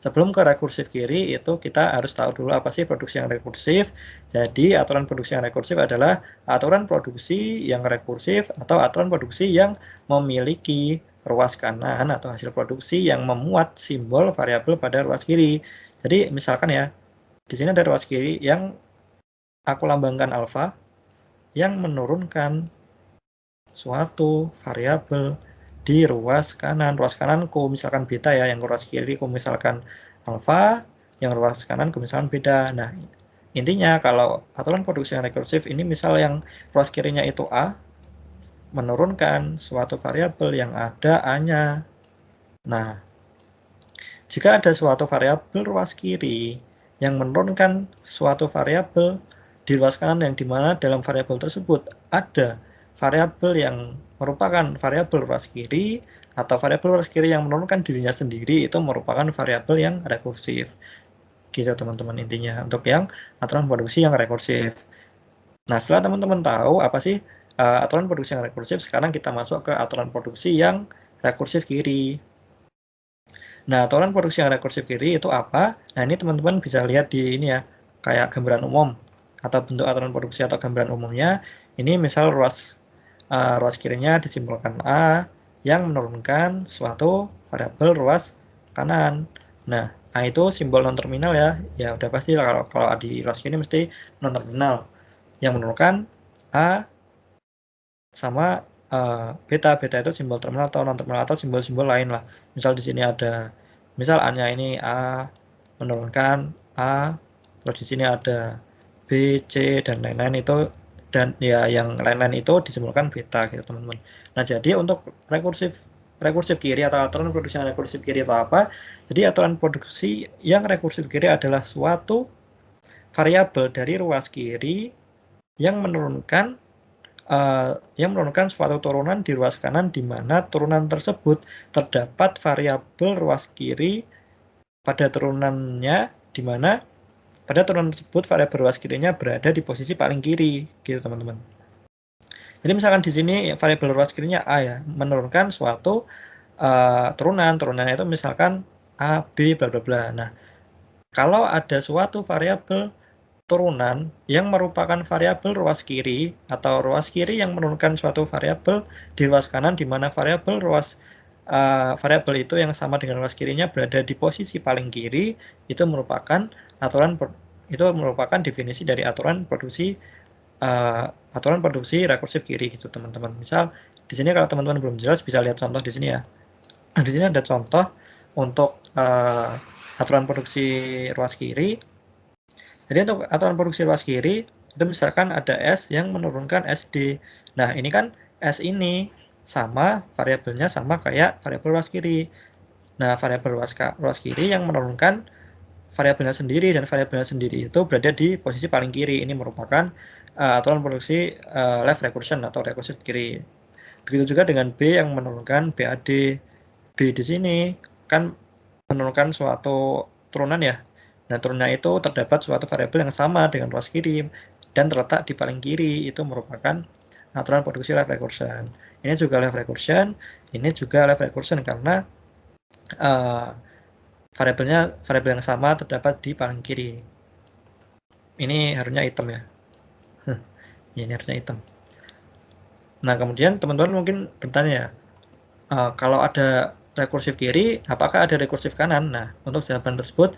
Sebelum ke rekursif kiri itu kita harus tahu dulu apa sih produksi yang rekursif. Jadi aturan produksi yang rekursif adalah aturan produksi yang rekursif atau aturan produksi yang memiliki ruas kanan atau hasil produksi yang memuat simbol variabel pada ruas kiri. Jadi misalkan ya, di sini ada ruas kiri yang aku lambangkan alfa yang menurunkan suatu variabel di ruas kanan. Ruas kananku misalkan beta ya, yang ruas kiri ku misalkan alfa, yang ruas kananku misalkan beta. Nah, intinya kalau aturan produksi yang rekursif ini misal yang ruas kirinya itu A, menurunkan suatu variabel yang ada A-nya. Nah, jika ada suatu variabel ruas kiri yang menurunkan suatu variabel di ruas kanan yang dimana dalam variabel tersebut ada variabel yang merupakan variabel ruas kiri atau variabel ruas kiri yang menurunkan dirinya sendiri, itu merupakan variabel yang rekursif. Gitu teman-teman intinya untuk yang aturan produksi yang rekursif. Nah, setelah teman-teman tahu apa sih aturan produksi yang rekursif, sekarang kita masuk ke aturan produksi yang rekursif kiri. Nah, aturan produksi yang rekursif kiri itu apa? Nah, ini teman-teman bisa lihat di ini ya, kayak gambaran umum atau bentuk aturan produksi atau gambaran umumnya. Ini misal ruas kirinya disimbolkan A yang menurunkan suatu variabel ruas kanan. Nah, A itu simbol non terminal ya. Ya udah pasti lah kalau di ruas kiri mesti non terminal yang menurunkan A sama beta itu simbol terminal atau non terminal atau simbol-simbol lain lah. Misal di sini ada, misal A-nya ini A menurunkan A, terus di sini ada B, C dan lain-lain itu, dan ya yang lain-lain itu disimbolkan beta gitu teman-teman. Nah, jadi untuk rekursif kiri atau aturan produksi yang rekursif kiri itu apa? Jadi aturan produksi yang rekursif kiri adalah suatu variabel dari ruas kiri yang menurunkan suatu turunan di ruas kanan di mana turunan tersebut terdapat variabel ruas kiri pada turunannya, di mana pada turunan tersebut variabel ruas kirinya berada di posisi paling kiri gitu teman-teman. Jadi misalkan di sini variabel ruas kirinya A ya, menurunkan suatu turunannya itu misalkan A, B, bla bla bla. Nah, kalau ada suatu variabel turunan yang merupakan variabel ruas kiri atau ruas kiri yang menurunkan suatu variabel di ruas kanan di mana variabel itu yang sama dengan ruas kirinya berada di posisi paling kiri, itu merupakan definisi dari aturan produksi rekursif kiri gitu teman-teman. Misal di sini kalau teman-teman belum jelas bisa lihat contoh di sini ya. Di sini ada contoh untuk aturan produksi ruas kiri. Jadi untuk aturan produksi ruas kiri itu misalkan ada S yang menurunkan SD. Nah, ini kan S ini sama variabelnya sama kayak variabel ruas kiri. Nah, variabel ruas kiri yang menurunkan variabelnya sendiri dan variabelnya sendiri itu berada di posisi paling kiri. Ini merupakan aturan produksi left recursion atau rekursif kiri. Begitu juga dengan B yang menurunkan BAD. B di sini kan menurunkan suatu turunan ya. Nah, turunnya itu terdapat suatu variabel yang sama dengan ruas kiri dan terletak di paling kiri, itu merupakan aturan produksi left recursion. Ini juga left recursion, ini juga left recursion karena variabel yang sama terdapat di paling kiri. Ini harusnya hitam ya. Ini harusnya hitam. Nah, kemudian teman-teman mungkin bertanya ya, kalau ada rekursif kiri, apakah ada rekursif kanan? Nah, untuk jawaban tersebut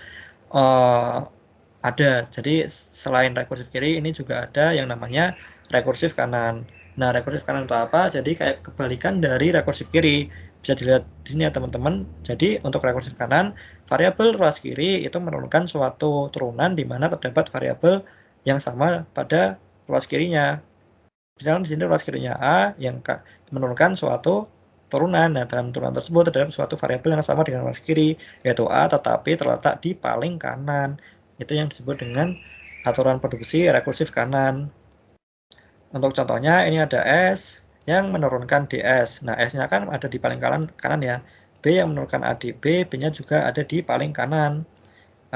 ada. Jadi selain rekursif kiri, ini juga ada yang namanya rekursif kanan. Nah, rekursif kanan itu apa? Jadi kayak kebalikan dari rekursif kiri. Bisa dilihat di sini ya teman-teman. Jadi untuk rekursif kanan, variabel ruas kiri itu menurunkan suatu turunan di mana terdapat variabel yang sama pada ruas kirinya. Misalnya di sini ruas kirinya A yang menurunkan suatu turunan. Nah, dalam turunan tersebut terdapat suatu variabel yang sama dengan ruas kiri, yaitu A, tetapi terletak di paling kanan. Itu yang disebut dengan aturan produksi rekursif kanan. Untuk contohnya, ini ada S yang menurunkan DS. Nah, S-nya kan ada di paling kanan ya. B yang menurunkan A di B, B-nya juga ada di paling kanan.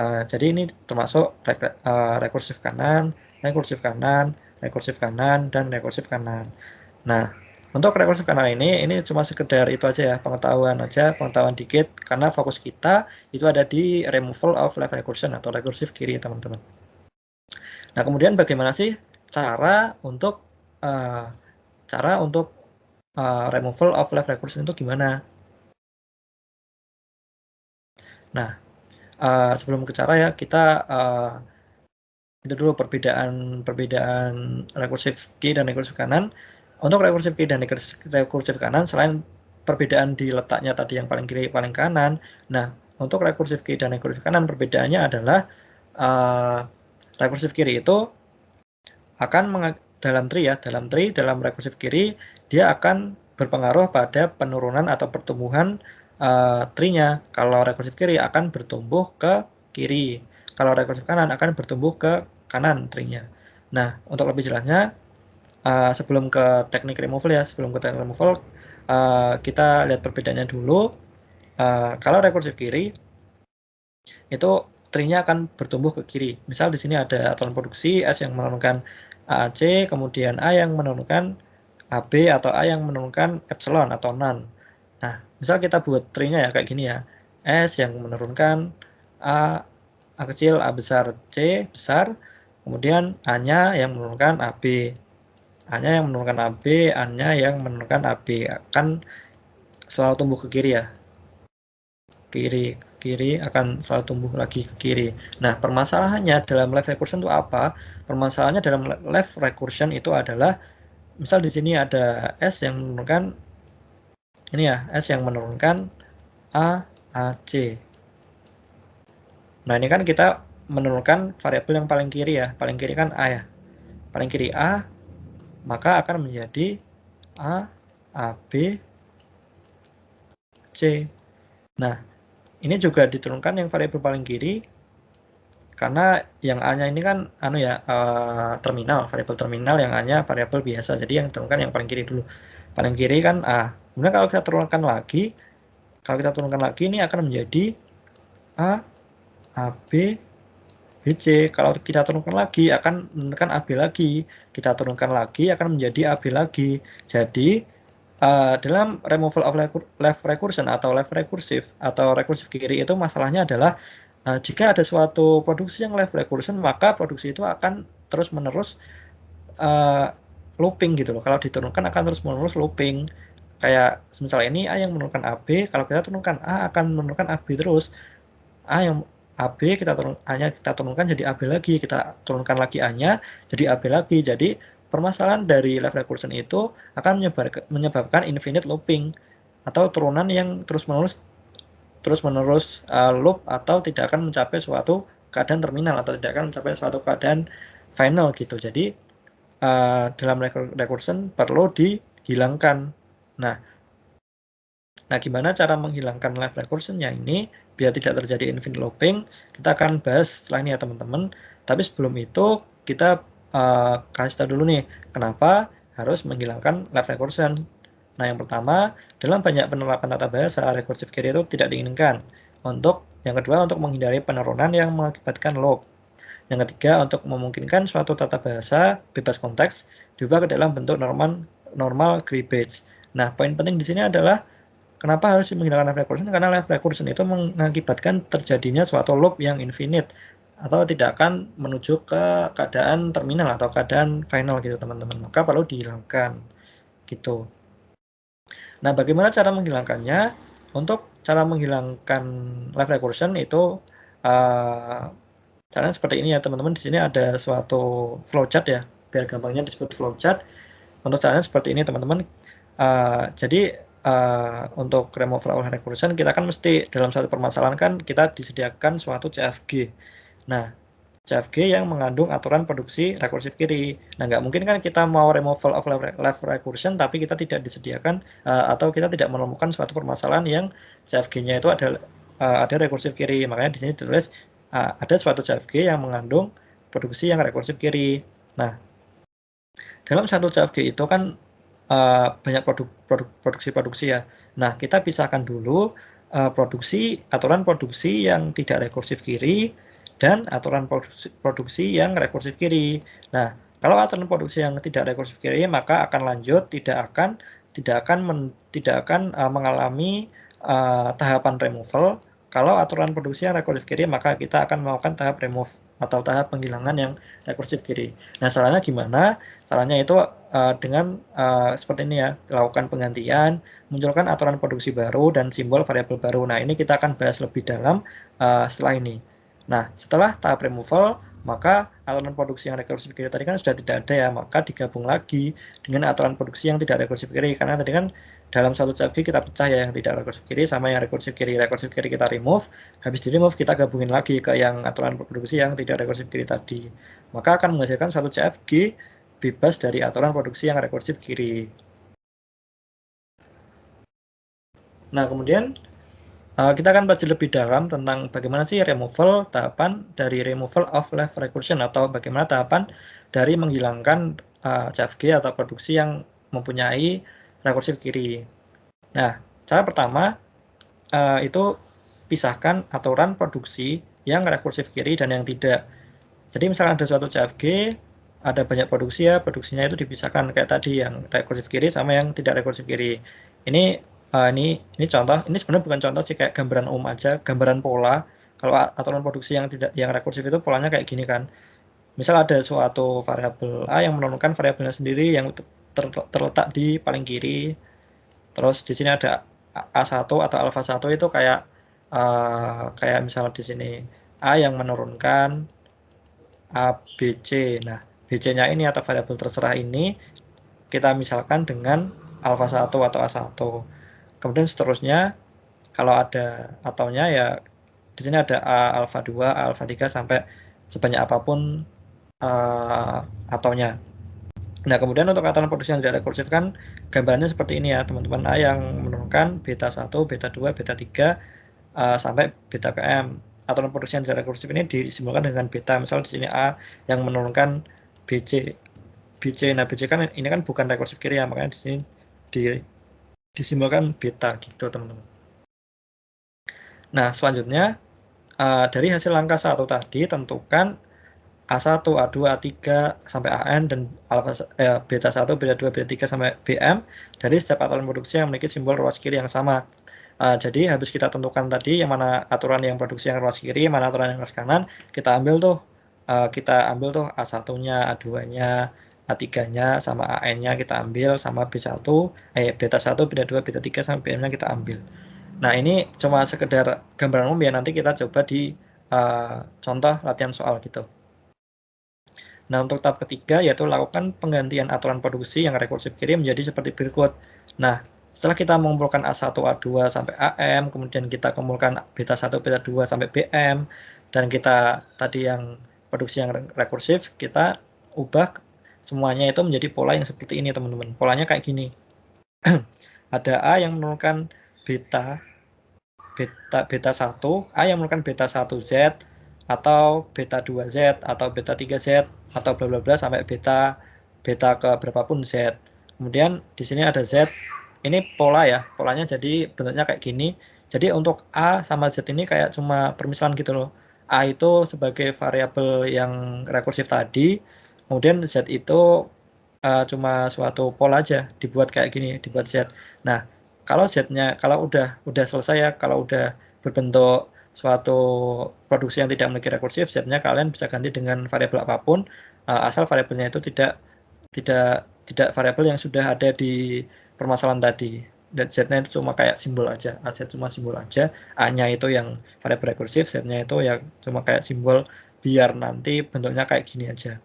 Jadi ini termasuk rekursif kanan, rekursif kanan, rekursif kanan, dan rekursif kanan. Nah, untuk rekursif kanan ini cuma sekedar itu aja ya, pengetahuan dikit, karena fokus kita itu ada di removal of left recursion atau rekursif kiri, teman-teman. Nah, kemudian bagaimana sih cara untuk removal of left recursion itu gimana? Nah, sebelum ke cara ya, kita itu dulu perbedaan rekursif kiri dan rekursif kanan. Untuk rekursif kiri dan rekursif kanan, selain perbedaan di letaknya tadi yang paling kiri paling kanan, nah untuk rekursif kiri dan rekursif kanan perbedaannya adalah rekursif kiri itu akan dalam rekursif kiri dia akan berpengaruh pada penurunan atau pertumbuhan tree-nya. Kalau rekursif kiri akan bertumbuh ke kiri, kalau rekursif kanan akan bertumbuh ke kanan tree-nya. Nah, untuk lebih jelasnya sebelum ke teknik removal kita lihat perbedaannya dulu. Kalau rekursif kiri itu tree-nya akan bertumbuh ke kiri. Misal di sini ada aturan produksi S yang menurunkan AAC, kemudian A yang menurunkan AB atau A yang menurunkan epsilon atau none. Nah, misal kita buat tree-nya ya kayak gini ya. S yang menurunkan A kecil, A besar, C besar, kemudian A-nya yang menurunkan AB. A-nya yang menurunkan AB, A-nya yang menurunkan AB. Akan selalu tumbuh ke kiri ya. Kiri akan selalu tumbuh lagi ke kiri. Nah, permasalahannya dalam left recursion itu apa? Permasalahannya dalam left recursion itu adalah misal di sini ada S yang menurunkan ini ya, S yang menurunkan A, C. Nah, ini kan kita menurunkan variabel yang paling kiri ya. Paling kiri kan A ya. Paling kiri A, maka akan menjadi A, B, C. Nah, ini juga diturunkan yang variabel paling kiri, karena yang A-nya ini kan terminal, variabel terminal, yang A-nya variabel biasa. Jadi yang diturunkan yang paling kiri dulu. Paling kiri kan A. Kemudian kalau kita turunkan lagi, ini akan menjadi A, B, BC. Kalau kita turunkan lagi akan menurunkan AB lagi. Kita turunkan lagi akan menjadi AB lagi. Jadi dalam removal of left recursion atau left recursive atau rekursif kiri itu masalahnya adalah jika ada suatu produksi yang left recursion, maka produksi itu akan terus-menerus looping gitu loh. Kalau diturunkan akan terus-menerus looping. Kayak misalnya ini A yang menurunkan AB, kalau kita turunkan A akan menurunkan AB terus. A yang AB A-nya kita turunkan jadi AB lagi, kita turunkan lagi A-nya jadi AB lagi. Jadi permasalahan dari left recursion itu akan menyebabkan infinite looping atau turunan yang terus-menerus loop atau tidak akan mencapai suatu keadaan terminal atau tidak akan mencapai suatu keadaan final gitu. Jadi dalam recursion perlu dihilangkan. Nah, gimana cara menghilangkan left recursion-nya ini biar tidak terjadi infinite looping? Kita akan bahas setelah ini ya teman-teman. Tapi sebelum itu kita kasih tahu dulu nih kenapa harus menghilangkan left recursion. Nah, yang pertama, dalam banyak penerapan tata bahasa, rekursif kiri itu tidak diinginkan. Yang kedua, untuk menghindari penurunan yang mengakibatkan loop. Yang ketiga, untuk memungkinkan suatu tata bahasa bebas konteks diubah ke dalam bentuk normal garbage. Nah, poin penting di sini adalah kenapa harus menghilangkan left recursion? Karena left recursion itu mengakibatkan terjadinya suatu loop yang infinite atau tidak akan menuju ke keadaan terminal atau keadaan final gitu teman-teman. Maka perlu dihilangkan gitu. Nah, bagaimana cara menghilangkannya? Untuk cara menghilangkan left recursion itu caranya seperti ini ya teman-teman. Di sini ada suatu flowchart ya, biar gampangnya disebut flowchart. Untuk caranya seperti ini teman-teman. Jadi untuk removal of recursion kita kan mesti dalam suatu permasalahan kan kita disediakan suatu CFG. Nah, CFG yang mengandung aturan produksi rekursif kiri. Nah, nggak mungkin kan kita mau removal of left recursion tapi kita tidak disediakan atau kita tidak menemukan suatu permasalahan yang CFG-nya itu ada rekursif kiri. Makanya di sini ditulis ada suatu CFG yang mengandung produksi yang rekursif kiri. Nah, dalam satu CFG itu kan banyak produksi ya. Nah, kita pisahkan dulu aturan produksi yang tidak rekursif kiri dan aturan produksi yang rekursif kiri. Nah, kalau aturan produksi yang tidak rekursif kiri maka akan lanjut tidak akan mengalami tahapan removal. Kalau aturan produksi yang rekursif kiri maka kita akan melakukan tahap remove atau tahap penghilangan yang rekursif kiri. Nah, caranya gimana? Caranya itu dengan seperti ini ya, lakukan penggantian, munculkan aturan produksi baru dan simbol variabel baru. Nah, ini kita akan bahas lebih dalam setelah ini. Nah, setelah tahap removal, maka aturan produksi yang rekursif kiri tadi kan sudah tidak ada ya, maka digabung lagi dengan aturan produksi yang tidak rekursif kiri, karena tadi kan dalam satu CFG kita pecah ya, yang tidak rekursif kiri sama yang rekursif kiri kita remove, habis di remove kita gabungin lagi ke yang aturan produksi yang tidak rekursif kiri tadi, maka akan menghasilkan suatu CFG bebas dari aturan produksi yang rekursif kiri. Nah, kemudian kita akan belajar lebih dalam tentang bagaimana sih removal, tahapan dari removal of left recursion, atau bagaimana tahapan dari menghilangkan CFG atau produksi yang mempunyai rekursif kiri. Nah, cara pertama itu pisahkan aturan produksi yang rekursif kiri dan yang tidak. Jadi misalkan ada suatu CFG, ada banyak produksi ya, produksinya itu dipisahkan kayak tadi yang rekursif kiri sama yang tidak rekursif kiri. Ini contoh, ini sebenarnya bukan contoh sih, kayak gambaran umum aja, gambaran pola. Kalau aturan produksi yang rekursif itu polanya kayak gini kan. Misal ada suatu variabel A yang menurunkan variabelnya sendiri yang terletak di paling kiri. Terus di sini ada A1 atau alfa 1 itu kayak misal di sini A yang menurunkan ABC. Nah, BC-nya ini atau variabel terserah ini kita misalkan dengan alfa 1 atau A1. Kemudian seterusnya kalau ada ataunya ya di sini ada A alfa 2, A alfa 3 sampai sebanyak apapun ataunya. Nah, kemudian untuk aturan produksi yang tidak rekursif kan gambarannya seperti ini ya, teman-teman. A yang menurunkan beta 1, beta 2, beta 3 sampai beta ke M. Aturan produksi yang tidak rekursif ini disimbolkan dengan beta. Misal di sini A yang menurunkan BC. Nah, BC kan ini kan bukan rekursif kiri ya, makanya di sini disimbolkan beta gitu, teman-teman. Nah, selanjutnya dari hasil langkah 1 tadi tentukan A1, A2, A3 sampai AN dan beta 1, beta 2, beta 3 sampai BM dari setiap aturan produksi yang memiliki simbol ruas kiri yang sama. Jadi habis kita tentukan tadi yang mana aturan yang produksi yang ruas kiri, mana aturan yang ruas kanan, kita ambil tuh A1-nya, A2-nya, A3-nya sama AN-nya kita ambil, sama beta 1, beta 2, beta 3 sampai BM-nya kita ambil. Nah, ini cuma sekedar gambaran umum ya, nanti kita coba di contoh latihan soal gitu. Nah, untuk tahap ketiga yaitu lakukan penggantian aturan produksi yang rekursif kiri menjadi seperti berikut. Nah, setelah kita mengumpulkan A1, A2 sampai AM, kemudian kita kumpulkan beta 1, beta 2 sampai BM, dan kita tadi yang produksi yang rekursif, kita ubah semuanya itu menjadi pola yang seperti ini, teman-teman. Polanya kayak gini. Ada A yang menurunkan beta 1, A yang menurunkan beta 1Z, atau beta 2Z, atau beta 3Z, atau bla bla bla sampai beta ke berapapun Z. Kemudian di sini ada Z. Ini pola ya, polanya jadi bentuknya kayak gini. Jadi untuk A sama Z ini kayak cuma permisalan gitu loh. A itu sebagai variabel yang rekursif tadi, kemudian Z itu cuma suatu pola aja, dibuat kayak gini, dibuat Z. Nah, kalau Z-nya kalau udah selesai ya, kalau udah berbentuk suatu produksi yang tidak memiliki rekursif, Z-nya kalian bisa ganti dengan variabel apapun, asal variabelnya itu tidak variabel yang sudah ada di permasalahan tadi. Dan Z-nya itu cuma kayak simbol aja, Z cuma simbol aja, A-nya itu yang variabel rekursif, Z-nya itu ya cuma kayak simbol biar nanti bentuknya kayak gini aja.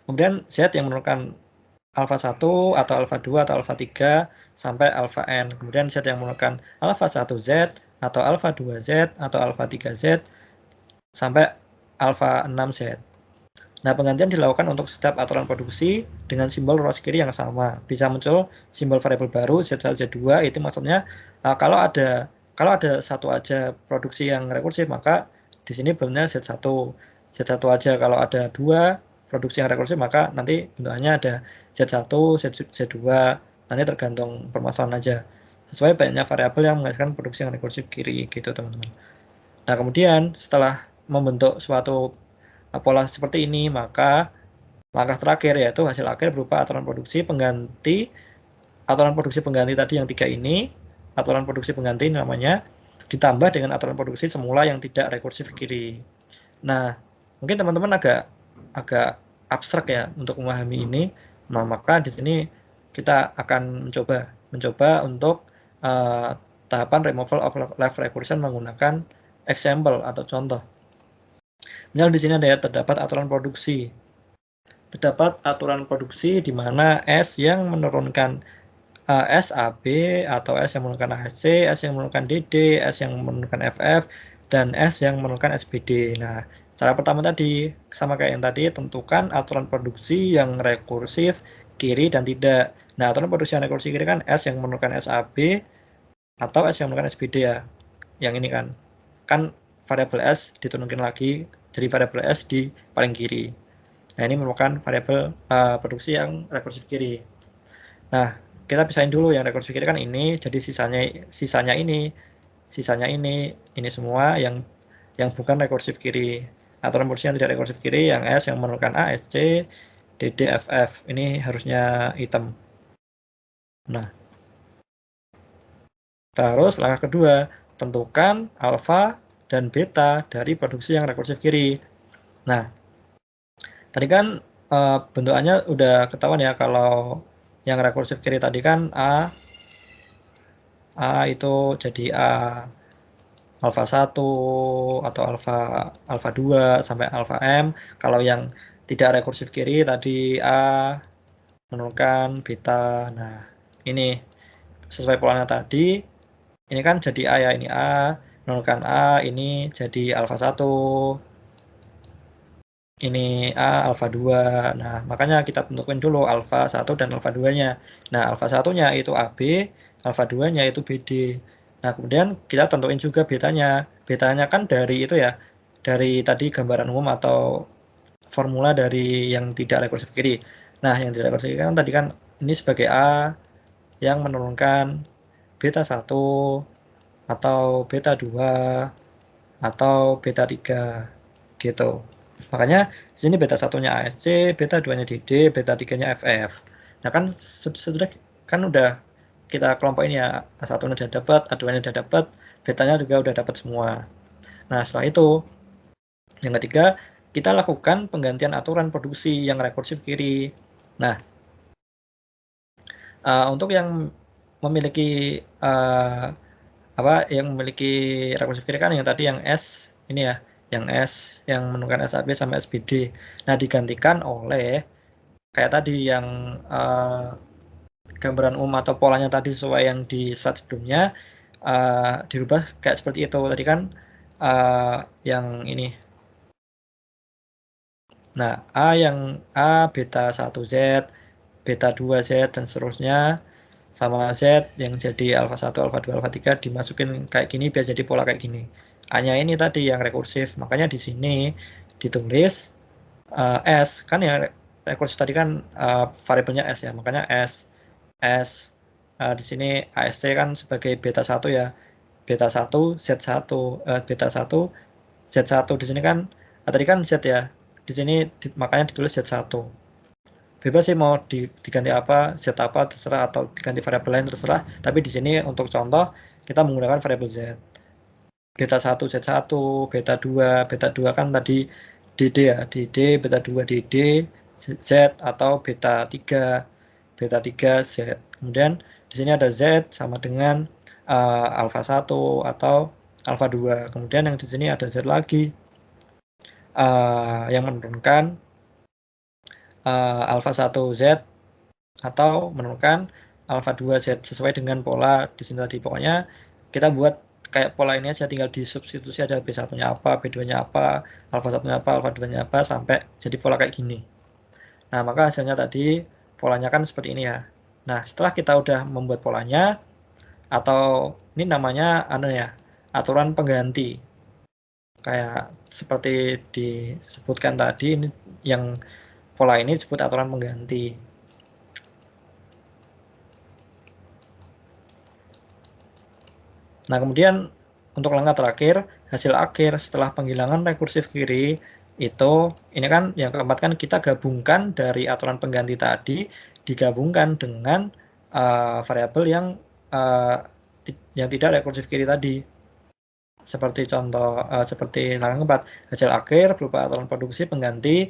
Kemudian Z yang menurunkan alfa 1 atau alfa 2 atau alfa 3 sampai alfa N. Kemudian Z yang menurunkan alfa 1Z atau alfa 2Z atau alfa 3Z sampai alfa 6Z. Nah, penggantian dilakukan untuk setiap aturan produksi dengan simbol ruas kiri yang sama. Bisa muncul simbol variabel baru Z1, Z2, itu maksudnya kalau ada satu aja produksi yang rekursif, maka di sini bentuknya Z1 aja. Kalau ada dua produksi yang rekursif, maka nanti bentukannya ada Z1, Z2, nanti tergantung permasalahan aja. Sesuai banyaknya variabel yang menghasilkan produksi yang rekursif kiri gitu teman-teman. Nah kemudian setelah membentuk suatu pola seperti ini, maka langkah terakhir yaitu hasil akhir berupa aturan produksi pengganti tadi yang 3 ini, aturan produksi pengganti namanya, ditambah dengan aturan produksi semula yang tidak rekursif kiri. Nah, mungkin teman-teman agak abstrak ya untuk memahami ini. Nah, maka di sini kita akan mencoba untuk tahapan removal of left recursion menggunakan example atau contoh. Misal di sini ada ya, terdapat aturan produksi. Terdapat aturan produksi di mana S yang menurunkan S AB atau S yang menurunkan ASC, S yang menurunkan DD, S yang menurunkan FF, dan S yang menurunkan SBD. Nah, cara pertama tadi sama kayak yang tadi, tentukan aturan produksi yang rekursif kiri dan tidak. Nah, aturan produksi yang rekursif kiri kan S yang menurunkan SAB atau S yang menurunkan SBD ya. Yang ini kan variabel S diturunkan lagi jadi variabel S di paling kiri. Nah, ini merupakan variabel produksi yang rekursif kiri. Nah, kita pisahin dulu yang rekursif kiri kan ini, jadi sisanya ini semua yang bukan rekursif kiri. Aturan produksi yang tidak rekursif kiri yang S yang menurunkan A, SC, DD, FF. Ini harusnya hitam. Nah, terus langkah kedua, tentukan alfa dan beta dari produksi yang rekursif kiri. Nah, tadi kan bentukannya udah ketahuan ya, kalau yang rekursif kiri tadi kan A itu jadi A alfa 1 atau alfa 2 sampai alfa M. Kalau yang tidak rekursif kiri tadi A menurunkan beta. Nah, ini sesuai polanya tadi. Ini kan jadi A ya, ini A menurunkan A, ini jadi alfa 1. Ini A alfa 2. Nah, makanya kita tentukan dulu alfa 1 dan alfa 2-nya. Nah, alfa 1-nya itu AB, alfa 2-nya itu BD. Nah, kemudian kita tentuin juga betanya. Betanya kan dari itu ya, dari tadi gambaran umum atau formula dari yang tidak rekursif kiri. Nah, yang tidak rekursif kiri kan tadi kan ini sebagai A yang menurunkan beta 1 atau beta 2 atau beta 3 gitu. Makanya di sini beta 1-nya ASC, beta 2-nya DD, beta 3-nya FF. Nah, kan sudah kan udah kita kelompokin ya, A1-nya udah dapat, A2-nya udah dapat, betanya juga udah dapat semua. Nah, setelah itu yang ketiga, kita lakukan penggantian aturan produksi yang rekursif kiri. Nah, untuk yang memiliki yang memiliki rekursif kiri kan yang tadi yang S ini ya, yang S yang menentukan SAB sampai SBD. Nah, digantikan oleh kayak tadi yang gambaran umum atau polanya tadi sesuai yang di slide sebelumnya, dirubah kayak seperti itu. Tadi kan yang ini. Nah, A beta 1Z, beta 2Z dan seterusnya sama Z yang jadi alfa 1, alfa 2, alfa 3 dimasukin kayak gini biar jadi pola kayak gini. Hanya ini tadi yang rekursif, makanya di sini ditulis S kan ya, rekursif tadi kan variabelnya S ya, makanya S di sini ASC kan sebagai beta 1 ya, beta 1 Z1, beta 1 Z1 di sini kan tadi kan Z ya, di sini makanya ditulis Z1. Bebas sih mau diganti apa, Z apa terserah, atau diganti variabel lain terserah, tapi di sini untuk contoh kita menggunakan variabel Z. Beta 1 Z1, beta 2 kan tadi DD ya, DD, beta 2 DD, Z atau beta 3 Z. Kemudian di sini ada Z sama dengan alfa 1 atau alfa 2. Kemudian yang di sini ada Z lagi yang menurunkan alfa 1 Z atau menurunkan alfa 2 Z sesuai dengan pola di sini tadi. Pokoknya kita buat kayak pola ini aja, tinggal disubstitusi ada B1-nya apa, B2-nya apa, alfa 1-nya apa, alfa 2-nya apa sampai jadi pola kayak gini. Nah, maka hasilnya tadi polanya kan seperti ini ya. Nah, setelah kita udah membuat polanya, atau ini namanya aturan pengganti. Kayak seperti disebutkan tadi, ini yang pola ini disebut aturan pengganti. Nah, kemudian untuk langkah terakhir, hasil akhir setelah penghilangan rekursif kiri itu, ini kan yang keempat kan kita gabungkan dari aturan pengganti tadi digabungkan dengan variabel yang tidak rekursif kiri tadi. Seperti contoh seperti langkah keempat, hasil akhir berupa aturan produksi pengganti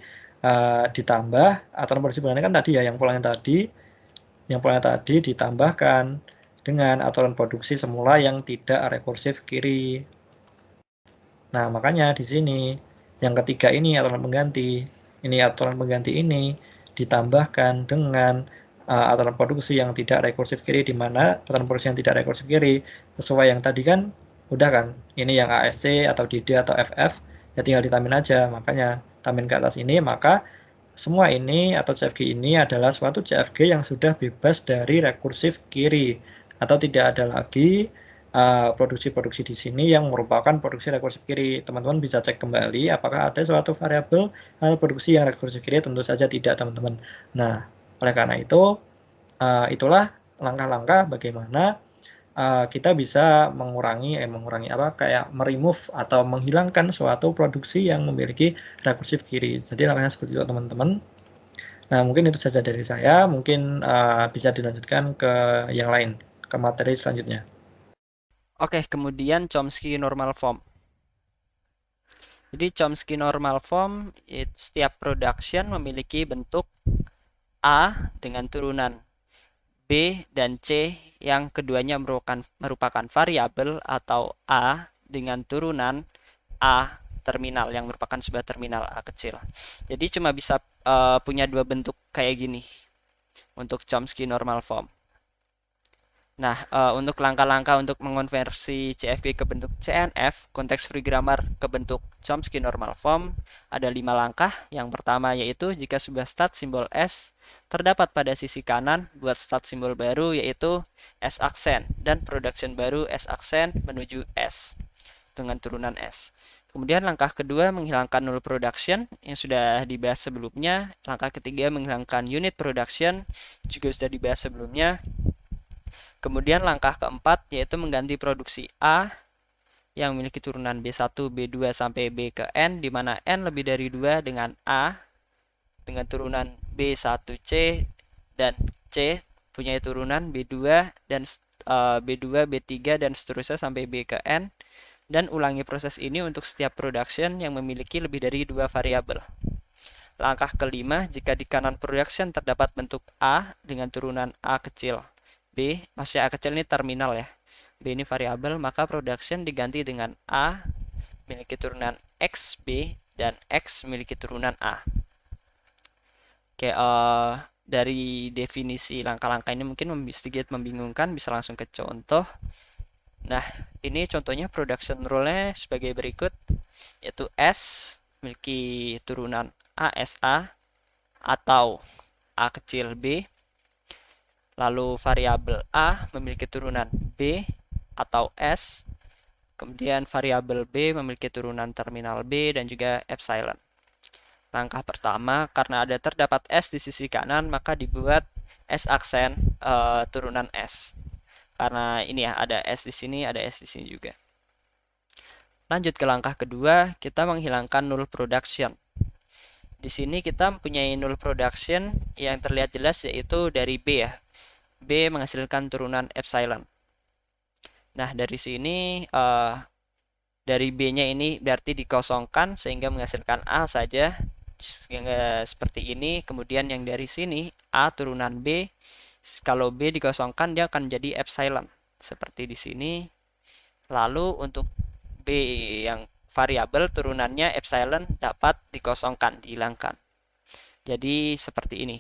ditambah aturan produksi pengganti kan tadi ya yang polanya tadi ditambahkan dengan aturan produksi semula yang tidak rekursif kiri. Nah, makanya di sini yang ketiga ini aturan pengganti. Ini aturan pengganti ini ditambahkan dengan aturan produksi yang tidak rekursif kiri, di mana aturan produksi yang tidak rekursif kiri sesuai yang tadi kan udah kan. Ini yang ASC atau DD atau FF ya tinggal ditamin aja. Makanya tamin ke atas ini, maka semua ini atau CFG ini adalah suatu CFG yang sudah bebas dari rekursif kiri atau tidak ada lagi produksi-produksi di sini yang merupakan produksi rekursif kiri. Teman-teman bisa cek kembali apakah ada suatu variabel produksi yang rekursif kiri. Tentu saja tidak, teman-teman. Nah, oleh karena itu itulah langkah-langkah bagaimana kita bisa meremove atau menghilangkan suatu produksi yang memiliki rekursif kiri. Jadi langkahnya seperti itu, teman-teman. Nah, mungkin itu saja dari saya. Mungkin bisa dilanjutkan ke yang lain, ke materi selanjutnya. Oke, kemudian Chomsky normal form. Jadi Chomsky normal form, setiap production memiliki bentuk A dengan turunan B dan C yang keduanya merupakan variabel, atau A dengan turunan A terminal yang merupakan sebuah terminal A kecil. Jadi cuma bisa punya dua bentuk kayak gini untuk Chomsky normal form. Nah, untuk langkah-langkah untuk mengonversi CFG ke bentuk CNF, konteks free grammar ke bentuk Chomsky normal form, ada 5 langkah. Yang pertama yaitu jika sebuah start simbol S terdapat pada sisi kanan, buat start simbol baru yaitu S aksen, dan production baru S aksen menuju S dengan turunan S. Kemudian langkah kedua menghilangkan null production yang sudah dibahas sebelumnya. Langkah ketiga menghilangkan unit production juga sudah dibahas sebelumnya. Kemudian langkah keempat yaitu mengganti produksi A yang memiliki turunan B1, B2 sampai B ke N, di mana N lebih dari 2 dengan A dengan turunan B1C dan C punya turunan B2 dan B2, B3 dan seterusnya sampai B ke N, dan ulangi proses ini untuk setiap production yang memiliki lebih dari 2 variabel. Langkah kelima, jika di kanan production terdapat bentuk A dengan turunan A kecil B, maksudnya A kecil ini terminal ya, B ini variabel, maka production diganti dengan A memiliki turunan X, B, dan X memiliki turunan A. Oke, dari definisi langkah-langkah ini mungkin sedikit membingungkan, bisa langsung ke contoh. Nah, ini contohnya production rule-nya sebagai berikut, yaitu S memiliki turunan ASA atau A kecil B, lalu variabel A memiliki turunan B atau S, kemudian variabel B memiliki turunan terminal B dan juga epsilon. Langkah pertama, karena terdapat S di sisi kanan, maka dibuat S aksen turunan S. Karena ini ya, ada S di sini, ada S di sini juga. Lanjut ke langkah kedua, kita menghilangkan null production. Di sini kita mempunyai null production yang terlihat jelas yaitu dari B ya. B menghasilkan turunan epsilon. Nah, dari sini dari B-nya ini berarti dikosongkan sehingga menghasilkan A saja. Seperti ini. Kemudian yang dari sini A turunan B, kalau B dikosongkan dia akan jadi epsilon seperti di sini. Lalu untuk B yang variabel turunannya epsilon dapat dikosongkan, dihilangkan. Jadi seperti ini.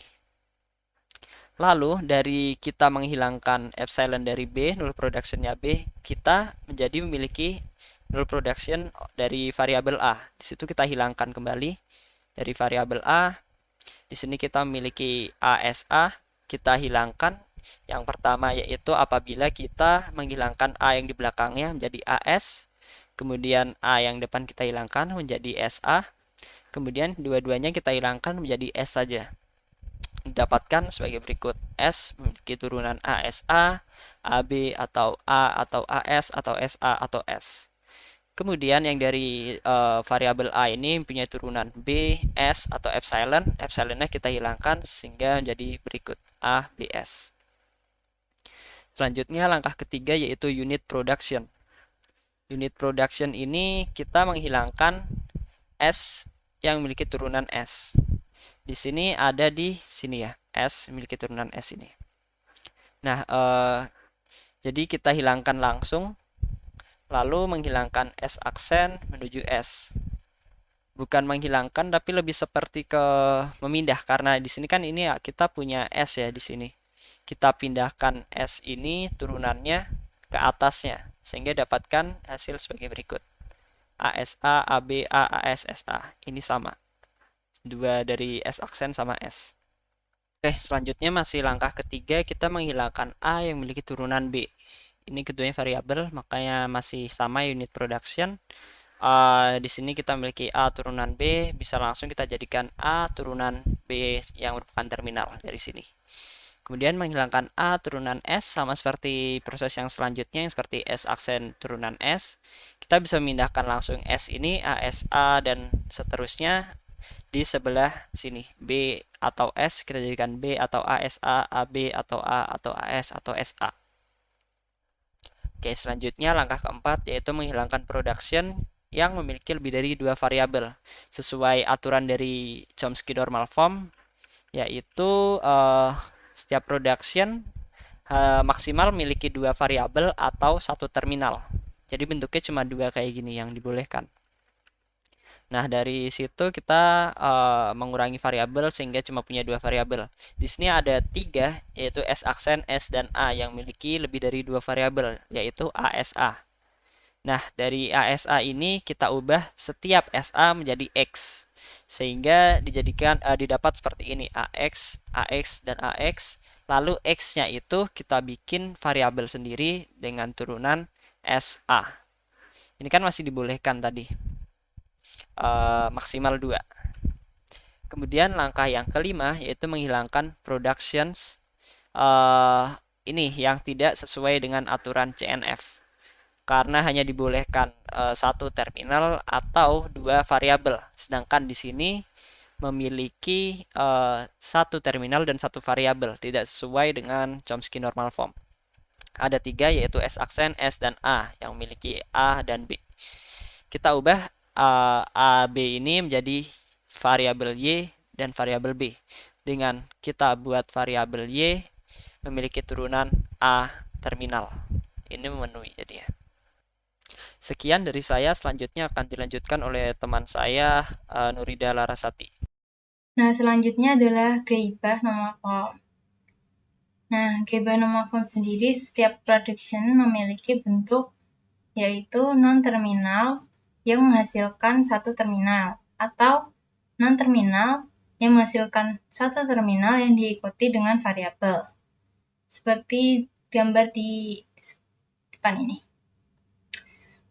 Lalu dari kita menghilangkan epsilon dari B, null productionnya B, kita menjadi memiliki null production dari variabel A. Di situ kita hilangkan kembali dari variabel A. Di sini kita memiliki ASA, kita hilangkan. Yang pertama yaitu apabila kita menghilangkan A yang di belakangnya menjadi AS, kemudian A yang depan kita hilangkan menjadi SA. Kemudian dua-duanya kita hilangkan menjadi S saja. Didapatkan sebagai berikut. S memiliki turunan ASA, AB atau A atau AS atau SA atau S. Kemudian yang dari variabel A ini punya turunan B, S atau epsilon. Epsilonnya kita hilangkan sehingga menjadi berikut A, B, S. Selanjutnya langkah ketiga yaitu unit production. Unit production ini kita menghilangkan S yang memiliki turunan S. Di sini ada di sini ya, S memiliki turunan S ini. Nah, jadi kita hilangkan langsung, lalu menghilangkan S aksen menuju S. Bukan menghilangkan, tapi lebih seperti ke memindah, karena di sini kan ini ya kita punya S ya di sini. Kita pindahkan S ini turunannya ke atasnya, sehingga dapatkan hasil sebagai berikut. ASA, AB, A, AS, SA. Ini sama. Dua dari S aksen sama S. Oke, selanjutnya masih langkah ketiga, kita menghilangkan A yang memiliki turunan B. Ini keduanya variabel, makanya masih sama unit production. Di sini kita memiliki A turunan B, bisa langsung kita jadikan A turunan B yang merupakan terminal dari sini. Kemudian menghilangkan A turunan S, sama seperti proses yang selanjutnya, yang seperti S aksen turunan S. Kita bisa memindahkan langsung S ini, ASA dan seterusnya di sebelah sini. B atau S kita jadikan B atau ASA, AB atau A atau AS atau SA. Oke, selanjutnya langkah keempat yaitu menghilangkan production yang memiliki lebih dari dua variabel sesuai aturan dari Chomsky normal form, yaitu setiap production maksimal memiliki dua variabel atau satu terminal. Jadi bentuknya cuma dua kayak gini yang dibolehkan. Nah, dari situ kita mengurangi variabel sehingga cuma punya dua variabel. Di sini ada tiga, yaitu S aksen, S, dan A yang memiliki lebih dari dua variabel, yaitu ASA. Nah, dari ASA ini kita ubah setiap SA menjadi X, sehingga didapat seperti ini, AX, AX, dan AX. Lalu X-nya itu kita bikin variabel sendiri dengan turunan SA. Ini kan masih dibolehkan tadi. Maksimal 2. Kemudian langkah yang kelima yaitu menghilangkan productions ini yang tidak sesuai dengan aturan CNF, karena hanya dibolehkan satu terminal atau dua variabel, sedangkan di sini memiliki satu terminal dan satu variabel, tidak sesuai dengan Chomsky normal form. Ada tiga yaitu S aksen, S, dan A yang memiliki A dan B. Kita ubah A, B ini menjadi variabel Y dan variabel B. Dengan kita buat variabel Y memiliki turunan A terminal. Ini memenuhi jadi ya. Sekian dari saya, selanjutnya akan dilanjutkan oleh teman saya Nurida Larasati. Nah, selanjutnya adalah Greibach normal form. Nah, Greibach normal form sendiri setiap production memiliki bentuk yaitu non-terminal yang menghasilkan satu terminal, atau non-terminal yang menghasilkan satu terminal yang diikuti dengan variabel, seperti gambar di depan ini.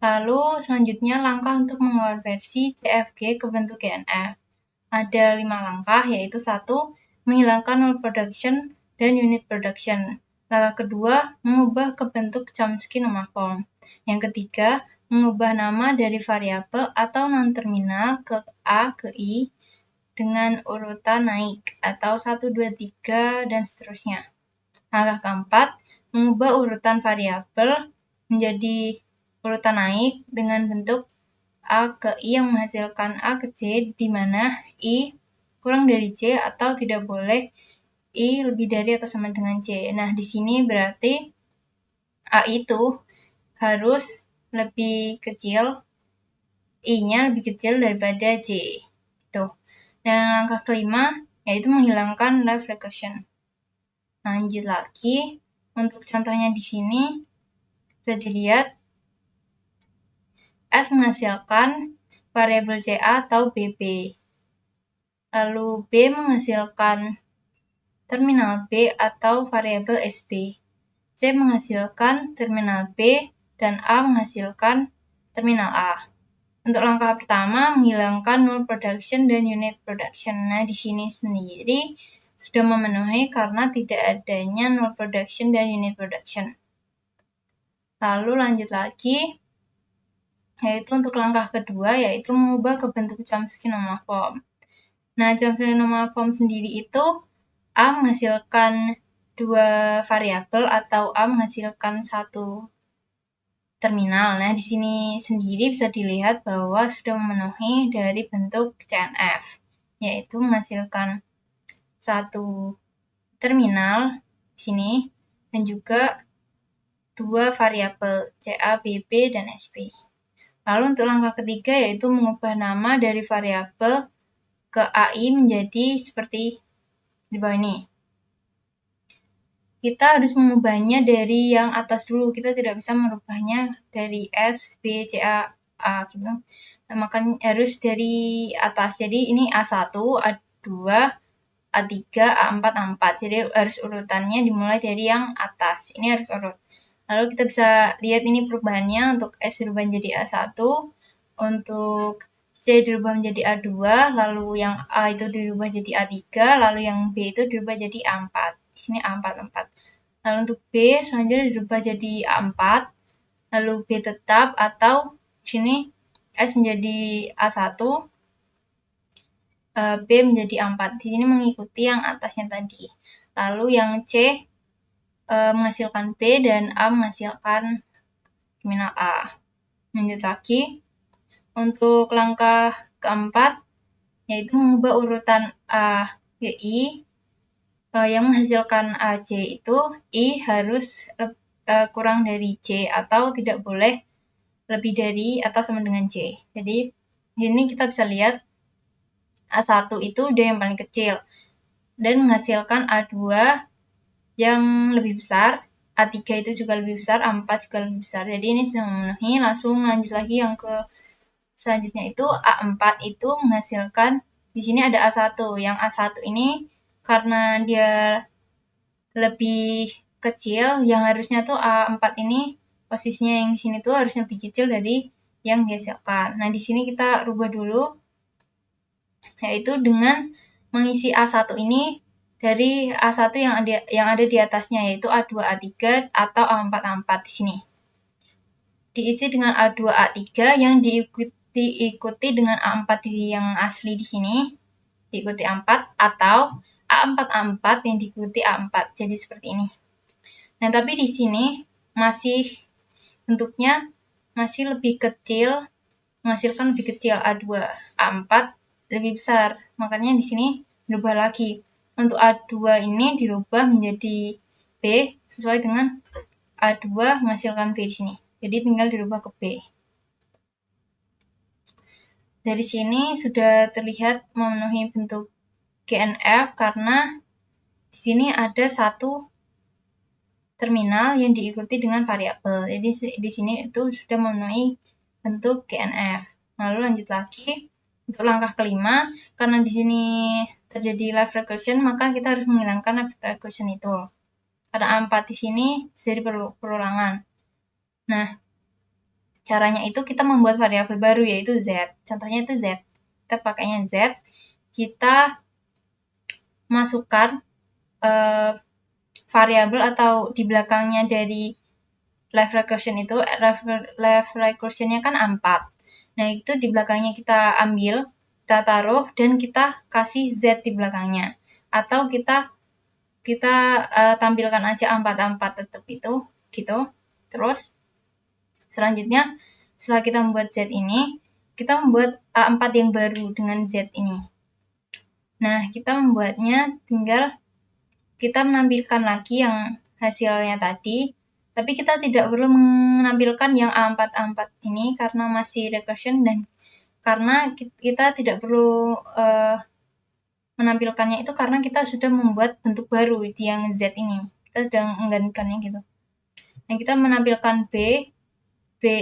Lalu selanjutnya langkah untuk mengonversi CFG ke bentuk GNF. Ada 5 langkah, yaitu 1. Menghilangkan null production dan unit production. Langkah kedua, mengubah ke bentuk Chomsky normal form. Yang ketiga, mengubah nama dari variabel atau non-terminal ke A ke I dengan urutan naik atau 1, 2, 3 dan seterusnya. Langkah keempat, mengubah urutan variabel menjadi urutan naik dengan bentuk A ke I yang menghasilkan A ke C, di mana I kurang dari C atau tidak boleh I lebih dari atau sama dengan C. Nah, di sini berarti A itu harus lebih kecil, I-nya lebih kecil daripada C. Itu. Dan langkah kelima yaitu menghilangkan left recursion. Lanjut lagi, untuk contohnya di sini bisa dilihat S menghasilkan variabel CA atau BB. Lalu B menghasilkan terminal B atau variabel SB. C menghasilkan terminal B dan A menghasilkan terminal A. Untuk langkah pertama, menghilangkan null production dan unit production. Nah, di sini sendiri sudah memenuhi karena tidak adanya null production dan unit production. Lalu lanjut lagi, yaitu untuk langkah kedua, yaitu mengubah ke bentuk Chomsky normal form. Nah, Chomsky normal form sendiri itu A menghasilkan dua variabel atau A menghasilkan satu terminal. Nah, di sini sendiri bisa dilihat bahwa sudah memenuhi dari bentuk CNF, yaitu menghasilkan satu terminal di sini dan juga dua variabel CA, BB, dan SP. Lalu untuk langkah ketiga yaitu mengubah nama dari variabel ke AI menjadi seperti di bawah ini. Kita harus mengubahnya dari yang atas dulu, kita tidak bisa merubahnya dari S, B, C, A gitu. Nah, makanya harus dari atas, jadi ini A1, A2, A3, A4, A4, jadi harus urutannya dimulai dari yang atas, ini harus urut. Lalu kita bisa lihat ini perubahannya, untuk S dirubah menjadi A1, untuk C dirubah menjadi A2, lalu yang A itu dirubah jadi A3, lalu yang B itu dirubah jadi A4. Di sini A4, 4. Lalu untuk B selanjutnya dirubah jadi A4, lalu B tetap atau di sini S menjadi A1, B menjadi A4. Di sini mengikuti yang atasnya tadi. Lalu yang C menghasilkan B dan A menghasilkan terminal A. Lanjut lagi. Untuk langkah keempat, yaitu mengubah urutan A ke I, yang menghasilkan AC itu I harus kurang dari C atau tidak boleh lebih dari atau sama dengan C. Jadi di sini kita bisa lihat A1 itu udah yang paling kecil dan menghasilkan A2 yang lebih besar, A3 itu juga lebih besar, A4 juga lebih besar. Jadi ini sudah memenuhi. Langsung lanjut lagi yang ke selanjutnya itu A4 itu menghasilkan, di sini ada A1. Yang A1 ini karena dia lebih kecil, yang harusnya tuh A4 ini posisinya yang di sini tuh harusnya lebih kecil dari yang dihasilkan. Nah, di sini kita rubah dulu, yaitu dengan mengisi A1 ini dari A1 yang ada di atasnya, yaitu A2, A3 atau A4, A4 di sini. Diisi dengan A2, A3 yang diikuti dengan A4 yang asli di sini, diikuti A4 atau A4, A4 yang diikuti A4. Jadi seperti ini. Nah, tapi di sini masih bentuknya masih lebih kecil, menghasilkan lebih kecil A2, A4 lebih besar. Makanya di sini dirubah lagi. Untuk A2 ini dirubah menjadi B sesuai dengan A2 menghasilkan B di sini. Jadi tinggal dirubah ke B. Dari sini sudah terlihat memenuhi bentuk GNF karena di sini ada satu terminal yang diikuti dengan variabel. Jadi di sini itu sudah memenuhi bentuk GNF. Lalu lanjut lagi untuk langkah kelima, karena di sini terjadi live recursion, maka kita harus menghilangkan live recursion itu. Karena A4 di sini jadi perulangan. Nah, caranya itu kita membuat variabel baru yaitu Z. Contohnya itu Z. Kita pakainya Z. Kita masukkan variabel atau di belakangnya dari live recursion itu, live recursionnya kan A4. Nah, itu di belakangnya kita ambil, kita taruh, dan kita kasih Z di belakangnya. Atau kita tampilkan aja A4 tetap itu, gitu. Terus, selanjutnya, setelah kita membuat Z ini, kita membuat A4 yang baru dengan Z ini. Nah, kita membuatnya tinggal kita menampilkan lagi yang hasilnya tadi, tapi kita tidak perlu menampilkan yang A4 ini karena masih recursion dan karena kita tidak perlu menampilkannya itu karena kita sudah membuat bentuk baru di yang Z ini. Kita sudah menggantikannya gitu. Nah, kita menampilkan B,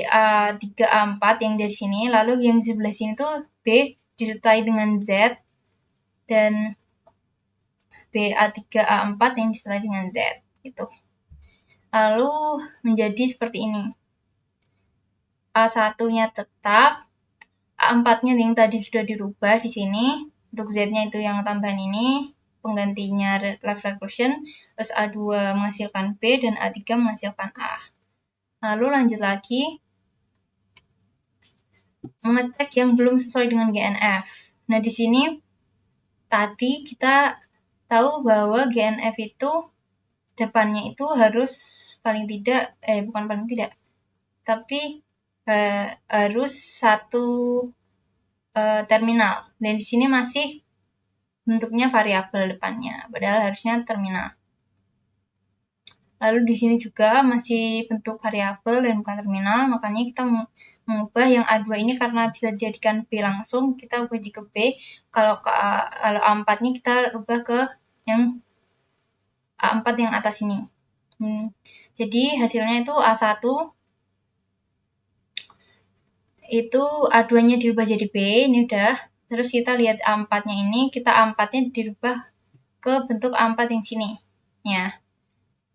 A3, A4 yang dari sini, lalu yang di sebelah sini tuh B disertai dengan Z dan B, A3, A4 yang disertai dengan Z gitu. Lalu menjadi seperti ini. A1-nya tetap, A4-nya yang tadi sudah dirubah di sini. Untuk Z-nya itu yang tambahan ini, penggantinya left recursion, terus A2 menghasilkan B dan A3 menghasilkan A. Lalu lanjut lagi, mengecek yang belum sesuai dengan GNF. Nah, di sini tadi kita tahu bahwa GNF itu depannya itu harus paling tidak, bukan paling tidak, tapi harus satu terminal. Dan di sini masih bentuknya variabel depannya, padahal harusnya terminal. Lalu di sini juga masih bentuk variabel dan bukan terminal, makanya kita mengubah yang A2 ini karena bisa dijadikan B langsung, kita ubah ke B. Kalau A4-nya kita ubah ke yang A4 yang atas ini. Jadi hasilnya itu A1, itu A2-nya dirubah jadi B, ini udah. Terus kita lihat A4-nya ini, kita A4-nya dirubah ke bentuk A4 yang sini. Ya.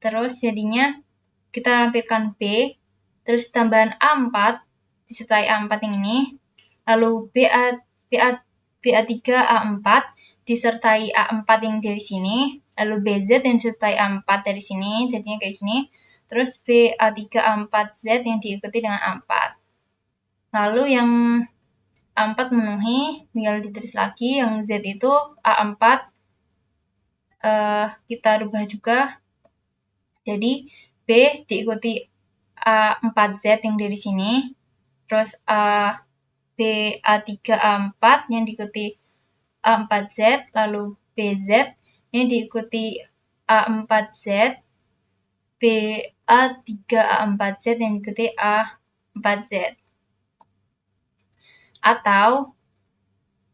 Terus jadinya kita lampirkan B, terus tambahan A4 disertai A4 yang ini, lalu BA3 A4 disertai A4 yang dari sini, lalu BZ yang disertai A4 dari sini, jadinya kayak sini. Terus BA3 A4Z yang diikuti dengan A4. Lalu yang A4 memenuhi, tinggal ditulis lagi, yang Z itu A4, kita rubah juga, jadi B diikuti A4Z yang dari sini, terus BA3 A4 yang diikuti A4Z, lalu BZ yang diikuti A4Z, BA3 A4Z yang diikuti A4Z. Atau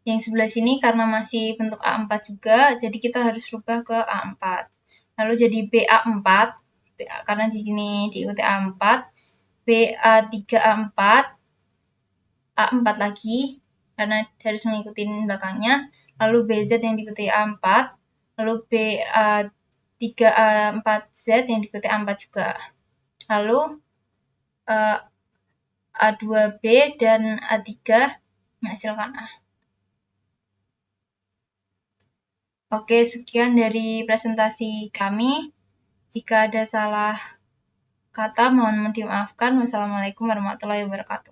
yang sebelah sini karena masih bentuk A4 juga, jadi kita harus rubah ke A4. Lalu jadi BA4, karena di sini diikuti A4, BA3 A4, A4 lagi, karena harus mengikuti belakangnya, lalu BZ yang diikuti A4, lalu BA3 A4Z yang diikuti A4 juga. Lalu A2B dan A3 menghasilkan A. Oke, sekian dari presentasi kami. Jika ada salah kata, mohon dimaafkan. Wassalamualaikum warahmatullahi wabarakatuh.